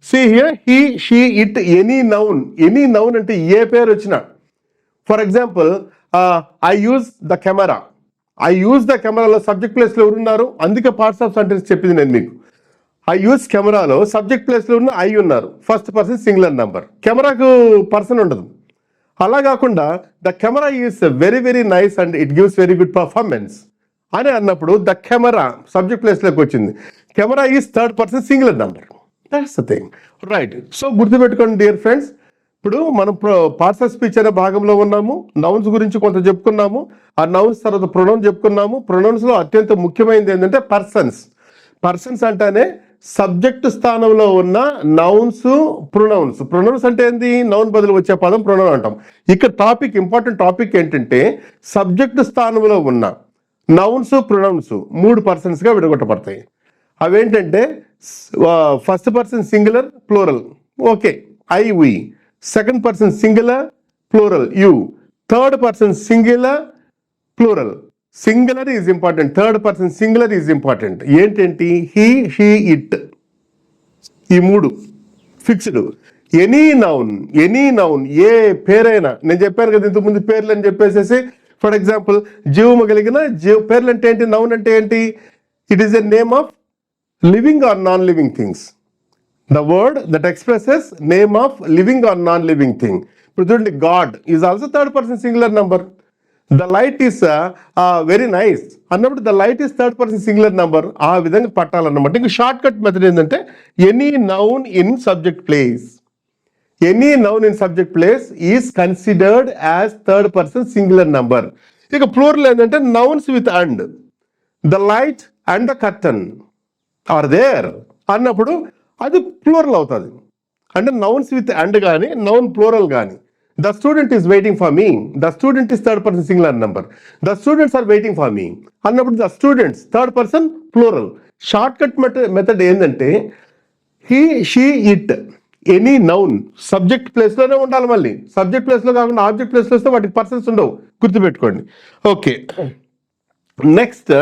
see here he, she, it, any noun. Any noun అంటే ఏ పేరు వచ్చినా. For example I use the camera. I use the కెమెరాలో సబ్జెక్ట్ ప్లేస్లో ఎవరున్నారు? అందుకే పార్ట్స్ ఆఫ్ సెంటెన్స్ చెప్పింది నేను మీకు. ఐ యూజ్ కెమెరాలో సబ్జెక్ట్ ప్లేస్లో ఉన్న ఐ ఉన్నారు, ఫస్ట్ పర్సన్ సింగులర్ నెంబర్. కెమెరాకు పర్సన్ ఉండదు. అలా కాకుండా the camera is very very nice and it gives very good performance అని అన్నప్పుడు ద కెమెరా సబ్జెక్ట్ ప్లేస్లోకి వచ్చింది. Camera is third person singular number. That's the thing, right? So గుర్తుపెట్టుకోండి dear friends. ఇప్పుడు మనం పార్ట్స్ ఆఫ్ స్పీచ్ అనే భాగంలో ఉన్నాము. నౌన్స్ గురించి కొంత చెప్పుకున్నాము. ఆ నౌన్స్ తర్వాత ప్రొనౌన్ చెప్పుకున్నాము. ప్రొనౌన్స్లో అత్యంత ముఖ్యమైనది ఏంటంటే పర్సన్స్. పర్సన్స్ అంటేనే సబ్జెక్ట్ స్థానంలో ఉన్న నౌన్స్, ప్రొనౌన్స్. ప్రొనౌన్స్ అంటే ఏంది? నౌన్ బదులు వచ్చే పదం ప్రొనౌన్ అంటాం. ఇక్కడ టాపిక్, ఇంపార్టెంట్ టాపిక్ ఏంటంటే సబ్జెక్ట్ స్థానంలో ఉన్న నౌన్స్, ప్రొనౌన్స్ 3 పర్సన్స్గా విడగొట్టబడతాయి. అవేంటంటే first person singular, plural. Okay, I, we. Second person singular, plural, you. Third person singular, plural. Singular is important. Third person singular is important. ఏంటంటే he, she, it. ఈ 3 fixed. Any noun, any noun, ఏ పేరైనా. నేను చెప్పాను కదా ఇంతకుముందు పేర్లు అని చెప్పేసేసి. ఫర్ ఎగ్జాంపుల్ జీవము కలిగిన పేర్లు అంటే ఏంటి? నౌన్ అంటే ఏంటి? It is a name of living or non living things. The word that expresses name of living or non-living thing. ఇప్పుడు చూడండి, God is also third person singular number. The light is very nice అన్నప్పుడు the light is third person singular number. ఆ విధంగా పట్టాలన్నమాట. ఇంకా short cut method ఏంటంటే any noun in subject place. Any noun in subject place is considered as third person singular number. ఇక plural ఏంటంటే nouns with and. The light and the curtain are there అన్నప్పుడు అది plural అవుతుంది. అంటే nouns with and కానీ, noun plural కానీ. The student is waiting for me. The student is third person singular number. The students are waiting for me అన్నప్పుడు the students third person plural. Short cut method ఏంటంటే he, she, it, any noun subject ప్లేస్లోనే ఉండాలి. మళ్ళీ subject ప్లేస్లో కాకుండా object ప్లేస్లో వస్తే వాటికి పర్సన్స్ ఉండవు. గుర్తుపెట్టుకోండి. Okay, next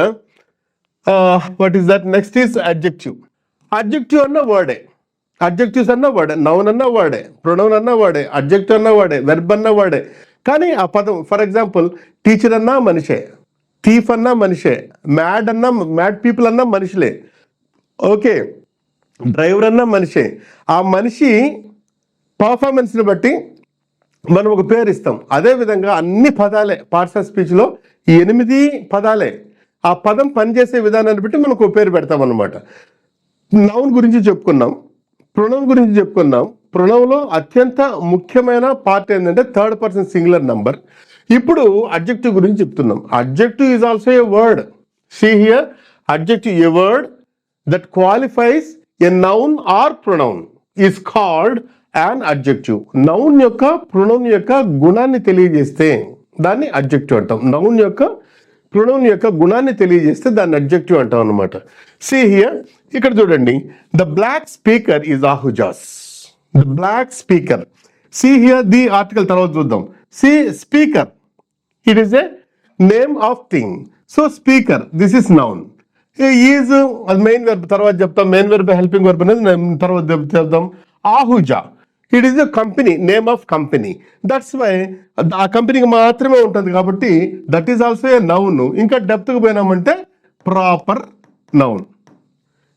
what is that? Next is adjective. Adjective అన్న వర్డే. అడ్జెక్టివ్స్ అన్న వర్డే, నౌన్ అన్న వర్డే, ప్రొనౌన్ అన్న వర్డే, అడ్జెక్టివ్ అన్న వర్డే, వెర్బ్ అన్న వర్డే. కానీ ఆ పదం, ఫర్ ఎగ్జాంపుల్ టీచర్ అన్నా మనిషే, థీఫ్ అన్నా మనిషే, మ్యాడ్ పీపుల్ అన్నా మనుషులే. ఓకే, డ్రైవర్ అన్నా మనిషే. ఆ మనిషి పర్ఫార్మెన్స్ని బట్టి మనం ఒక పేరు ఇస్తాం. అదేవిధంగా అన్ని పదాలే పార్ట్స్ ఆఫ్ స్పీచ్లో 8 పదాలే. ఆ పదం పనిచేసే విధానాన్ని బట్టి మనకు ఒక పేరు పెడతాం అన్నమాట. నౌన్ గురించి చెప్పుకున్నాం, ప్రొనౌన్ గురించి చెప్పుకున్నాం. ప్రొనౌన్లో అత్యంత ముఖ్యమైన పార్ట్ ఏంటంటే థర్డ్ పర్సన్ సింగులర్ నంబర్. ఇప్పుడు అడ్జెక్టివ్ గురించి చెప్తున్నాం. Adjective is also a word. See here, adjective a word that qualifies a noun or pronoun is called an adjective. Noun యొక్క, ప్రొనౌన్ యొక్క గుణాన్ని తెలియజేస్తే దాన్ని అడ్జెక్టివ్ అంటాం. నౌన్ యొక్క, ప్రొనౌన్ యొక్క గుణాన్ని తెలియజేస్తే దాన్ని అడ్జెక్టివ్ అంటాం అనమాట. సీ హియర్, ఇక్కడ చూడండి, the black speaker is Ahuja's. The black speaker. See here, the article తర్వాత చూద్దాం. See speaker, it is a name of thing. So speaker, this is noun. Is అది మెయిన్ వెర్బ్, తర్వాత చెప్తాం. మెయిన్ వెర్బ్, హెల్పింగ్ వెర్బ్ అనేది తర్వాత చెప్తాం. Ahuja, it is a company, name of company. That's why ఆ కంపెనీకి మాత్రమే ఉంటుంది కాబట్టి that is also a noun. ఇంకా డెప్త్కి పోయినామంటే ప్రాపర్ నౌన్.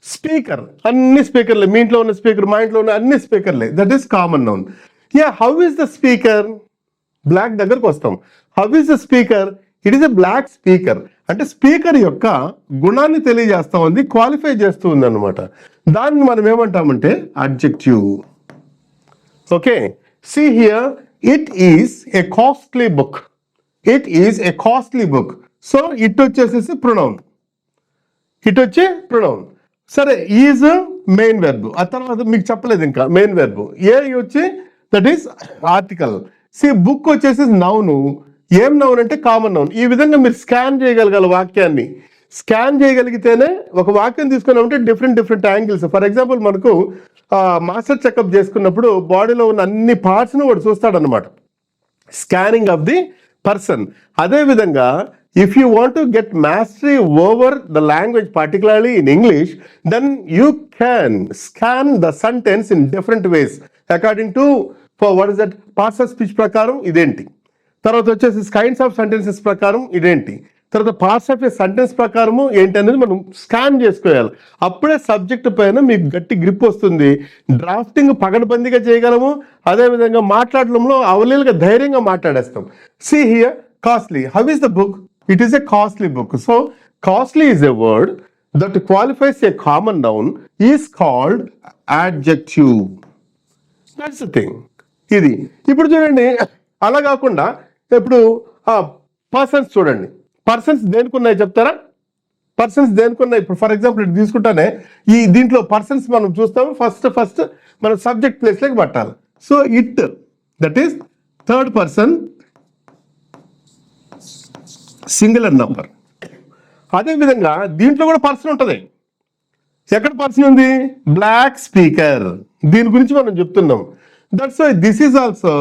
స్పీకర్, అన్ని స్పీకర్లే. మీ ఇంట్లో ఉన్న స్పీకర్, మా ఇంట్లో ఉన్న అన్ని స్పీకర్లే. That is common noun. Yeah, how is the speaker? Black దగ్గరకు వస్తాం. How is the speaker? It is a black speaker. అంటే స్పీకర్ యొక్క గుణాన్ని తెలియజేస్తా ఉంది, క్వాలిఫై చేస్తూ ఉంది అనమాట. దాన్ని మనం ఏమంటామంటే adjective. Okay, see here, it is a costly book. It is a costly book. So it వచ్చేసేసి ప్రొనౌన్. ఇట్ వచ్చే ప్రొనౌన్. సరే, ఈజ్ మెయిన్ వెర్బ్. ఆ తర్వాత మీకు చెప్పలేదు ఇంకా మెయిన్ వెర్బ్. ఏ వచ్చి that is article. See book వచ్చేసి నౌను. ఏం నౌన్ అంటే కామన్ నౌన్. ఈ విధంగా మీరు స్కాన్ చేయగలగాలి వాక్యాన్ని. స్కాన్ చేయగలిగితేనే ఒక వాక్యం తీసుకున్నామంటే డిఫరెంట్ యాంగిల్స్. ఫర్ ఎగ్జాంపుల్ మనకు మాస్టర్ చెకప్ చేసుకున్నప్పుడు బాడీలో ఉన్న అన్ని పార్ట్స్ను వాడు చూస్తాడనమాట. Scanning of the person. అదేవిధంగా if you want to get mastery over the language, particularly in English, then you can scan the sentence in different ways according to for what is that parts of speech ప్రకారం ఇదేంటి, తర్వాత వచ్చేసి kinds of sentences ప్రకారం ఇదేంటి, తర్వాత parts of A sentence ప్రకారము ఏంటి అనేది మనం స్కాన్ చేసుకోవాలి. అప్పుడే సబ్జెక్ట్ పైన మీకు గట్టి గ్రిప్ వస్తుంది. డ్రాఫ్టింగ్ పగడబందీగా చేయగలము, అదేవిధంగా మాట్లాడడంలో అవలీలుగా ధైర్యంగా మాట్లాడేస్తాం. See here, costly. How is the book? It is a costly book. So, costly is a word that qualifies a common noun is called adjective. That's the thing. ఇది ఇప్పుడు చూడండి, అలా కాకుండా ఇప్పుడు పర్సన్స్ చూడండి. పర్సన్స్ దేనికి ఉన్నాయి చెప్తారా? పర్సన్స్ దేనికి ఉన్నాయి? ఇప్పుడు ఫర్ ఎగ్జాంపుల్ ఇది తీసుకుంటానే, ఈ దీంట్లో పర్సన్స్ మనం చూస్తాము. ఫస్ట్ మనం సబ్జెక్ట్ ప్లేస్లోకి పట్టాలి. So it, that is third person singular number. అదేవిధంగా దీంట్లో కూడా పర్సన్ ఉంటుంది. ఎక్కడ పర్సన్ ఉంది? Black speaker. దీని గురించి మనం చెప్తున్నాం. That's why this is also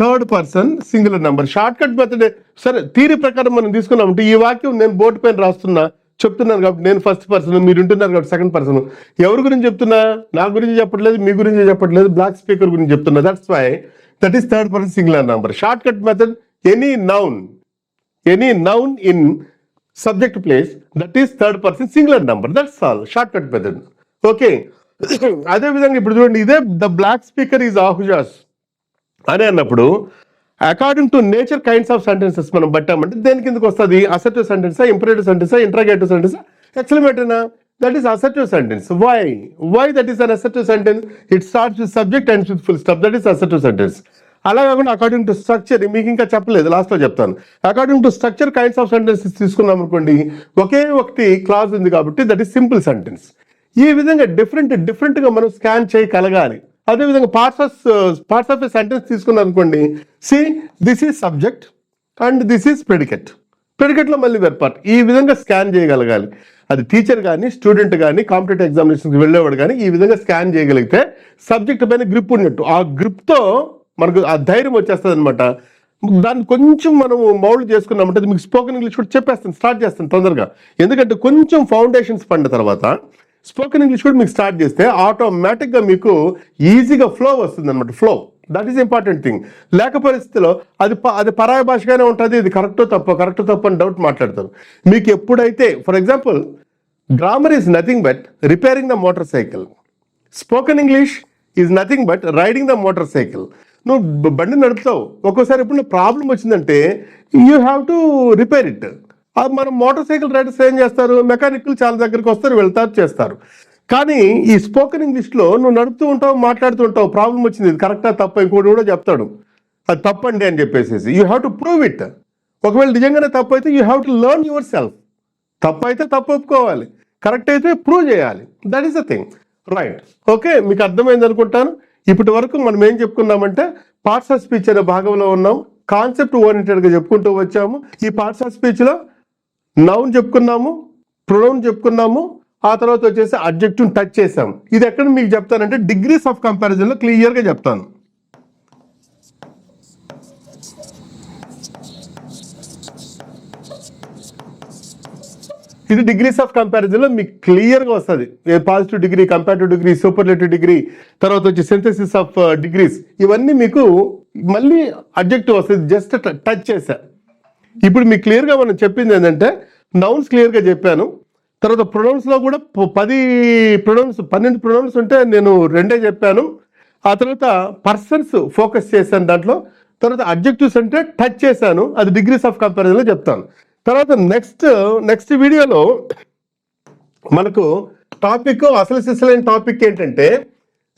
third person singular number. Short cut method. సరే, థియరీ ప్రకారం మనం తీసుకున్నామంటే ఈ వాక్యం నేను బోర్డు పైన రాస్తున్నా, చెప్తున్నాను కాబట్టి నేను ఫస్ట్ పర్సన్, మీరు వింటున్నారు కాబట్టి సెకండ్ పర్సన్. ఎవరి గురించి చెప్తున్నా? నా గురించి చెప్పట్లేదు, మీ గురించి చెప్పట్లేదు, బ్లాక్ స్పీకర్ గురించి చెప్తున్నా. That's why that is third person singular number. Short cut method, any noun in subject place, that is third person singular number. That's all. Shortcut method. Okay. అదే విధంగా ఇప్పుడు చూడండి, ఇదే the black speaker is Ahuja's అని అన్నప్పుడు according to nature kinds of sentences మనం పట్టామంటే దేని కిందకి వస్తుంది? అసర్టివ్ సెంటెన్సా, ఇంపరేటివ్ సెంటెన్సా, ఇంట్రాగేటివ్ సెంటెన్సా, ఎక్స్క్లమేటరీనా? That is assertive sentence. Why that is an assertive sentence? It starts with subject and with full stop. That is assertive sentence. అలా కాకుండా అకార్డింగ్ టు స్ట్రక్చర్, మీకు ఇంకా చెప్పలేదు, లాస్ట్లో చెప్తాను. According to structure kinds of sentences తీసుకున్నాం అనుకోండి, ఒకే ఒకటి క్లాజ్ ఉంది కాబట్టి దట్ ఈస్ సింపుల్ సెంటెన్స్. ఈ విధంగా డిఫరెంట్గా మనం స్కాన్ చేయగలగాలి. అదేవిధంగా పార్ట్స్ ఆఫ్ ఎ సెంటెన్స్ తీసుకున్నాం అనుకోండి, see this is subject and this is predicate. ప్రెడికేట్లో మళ్ళీ వెర్ పార్ట్. ఈ విధంగా స్కాన్ చేయగలగాలి. అది టీచర్ కానీ, స్టూడెంట్ కానీ, కాంపిటేటివ్ ఎగ్జామినేషన్కి వెళ్ళేవాడు కానీ ఈ విధంగా స్కాన్ చేయగలిగితే సబ్జెక్ట్ పైన గ్రిప్ ఉన్నట్టు. ఆ గ్రిప్తో మనకు ఆ ధైర్యం వచ్చేస్తుంది అనమాట. దాన్ని కొంచెం మనం మౌల్డ్ చేసుకున్నామంటే మీకు స్పోకెన్ ఇంగ్లీష్ కూడా చెప్పేస్తాను, స్టార్ట్ చేస్తాను తొందరగా. ఎందుకంటే కొంచెం ఫౌండేషన్స్ పడిన తర్వాత స్పోకెన్ ఇంగ్లీష్ కూడా మీకు స్టార్ట్ చేస్తే ఆటోమేటిక్గా మీకు ఈజీగా ఫ్లో వస్తుంది అనమాట. Flow, that is important thing. లేక పరిస్థితిలో అది పరాయ భాషగానే ఉంటుంది. ఇది కరెక్టో తప్పు అని డౌట్ మాట్లాడతారు. మీకు ఎప్పుడైతే for example grammar is nothing but repairing the motor cycle, spoken English is nothing but riding the motor cycle. నువ్వు బండి నడుపుతావు, ఒక్కోసారి ఎప్పుడు ప్రాబ్లం వచ్చిందంటే you have to repair it. మనం మోటార్ సైకిల్ రైడర్స్ ఏం చేస్తారు? మెకానిక్లు చాలా దగ్గరికి వస్తారు, వెళ్తారు, చేస్తారు. కానీ ఈ స్పోకెన్ ఇంగ్లీష్లో నువ్వు నడుపుతూ ఉంటావు, మాట్లాడుతూ ఉంటావు, ప్రాబ్లం వచ్చింది, ఇది కరెక్టా తప్ప, ఇంకోటి కూడా చెప్తాడు అది తప్పండి అని చెప్పేసి. You have to prove it. ఒకవేళ నిజంగానే తప్పు అయితే you have to learn your self. తప్పు అయితే తప్పు ఒప్పుకోవాలి, కరెక్ట్ అయితే ప్రూవ్ చేయాలి. That is the thing. Right, okay, మీకు అర్థమైంది అనుకుంటాను. ఇప్పటి వరకు మనం ఏం చెప్పుకున్నామంటే పార్ట్స్ ఆఫ్ స్పీచ్ అనే భాగంలో ఉన్నాం. కాన్సెప్ట్ ఓరియంటెడ్గా చెప్పుకుంటూ వచ్చాము. ఈ పార్ట్స్ ఆఫ్ స్పీచ్లో నౌన్ చెప్పుకున్నాము, ప్రొనౌన్ చెప్పుకున్నాము, ఆ తర్వాత వచ్చేసి అడ్జెక్టివ్ టచ్ చేసాము. ఇది ఎక్కడ మీకు చెప్తానంటే డిగ్రీస్ ఆఫ్ కంపారిజన్లో క్లియర్గా చెప్తాను. ఇది డిగ్రీస్ ఆఫ్ కంపారిజన్లో మీకు క్లియర్గా వస్తుంది. Positive degree, comparative degree, superlative degree, తర్వాత వచ్చి సింథసిస్ ఆఫ్ డిగ్రీస్, ఇవన్నీ మీకు మళ్ళీ అడ్జెక్టివ్ వస్తుంది. జస్ట్ టచ్ చేశా. ఇప్పుడు మీకు క్లియర్గా మనం చెప్పింది ఏంటంటే నౌన్స్ క్లియర్గా చెప్పాను. తర్వాత ప్రొనౌన్స్లో కూడా 12 ప్రొనౌన్స్ ఉంటే నేను 2 చెప్పాను. ఆ తర్వాత పర్సన్స్ ఫోకస్ చేశాను దాంట్లో. తర్వాత అడ్జెక్టివ్స్ అంటే టచ్ చేశాను, అది డిగ్రీస్ ఆఫ్ కంపారిజన్లో చెప్తాను. తర్వాత నెక్స్ట్ వీడియోలో మనకు టాపిక్, అసలు సిసలైన టాపిక్ ఏంటంటే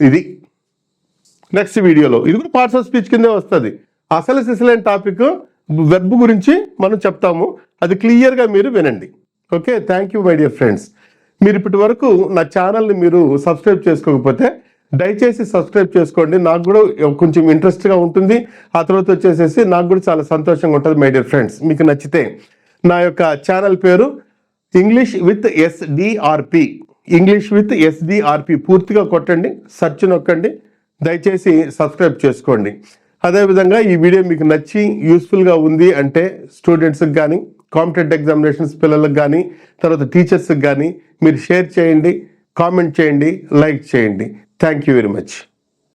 ఇది. నెక్స్ట్ వీడియోలో ఇది కూడా పార్ట్స్ ఆఫ్ స్పీచ్ కిందే వస్తుంది. అసలు సిసలైన టాపిక్ వెర్బ్ గురించి మనం చెప్తాము. అది క్లియర్గా మీరు వినండి. Okay, thank you my dear friends. మీరు ఇప్పటి వరకు నా ఛానల్ని మీరు సబ్స్క్రైబ్ చేసుకోకపోతే దయచేసి సబ్స్క్రైబ్ చేసుకోండి. నాకు కూడా కొంచెం ఇంట్రెస్ట్గా ఉంటుంది. ఆ తర్వాత వచ్చేసేసి నాకు కూడా చాలా సంతోషంగా ఉంటుంది మై డియర్ ఫ్రెండ్స్. మీకు నచ్చితే నా యొక్క ఛానల్ పేరు English with SDRP. English with SDRP పూర్తిగా కొట్టండి, సెర్చ్ నొక్కండి, దయచేసి సబ్స్క్రైబ్ చేసుకోండి. అదేవిధంగా ఈ వీడియో మీకు నచ్చి యూస్ఫుల్గా ఉంది అంటే స్టూడెంట్స్కి కానీ, కాంపిటేటివ్ ఎగ్జామినేషన్స్ పిల్లలకు కానీ, తర్వాత టీచర్స్కి కానీ మీరు షేర్ చేయండి, కామెంట్ చేయండి, లైక్ చేయండి. Thank you very much.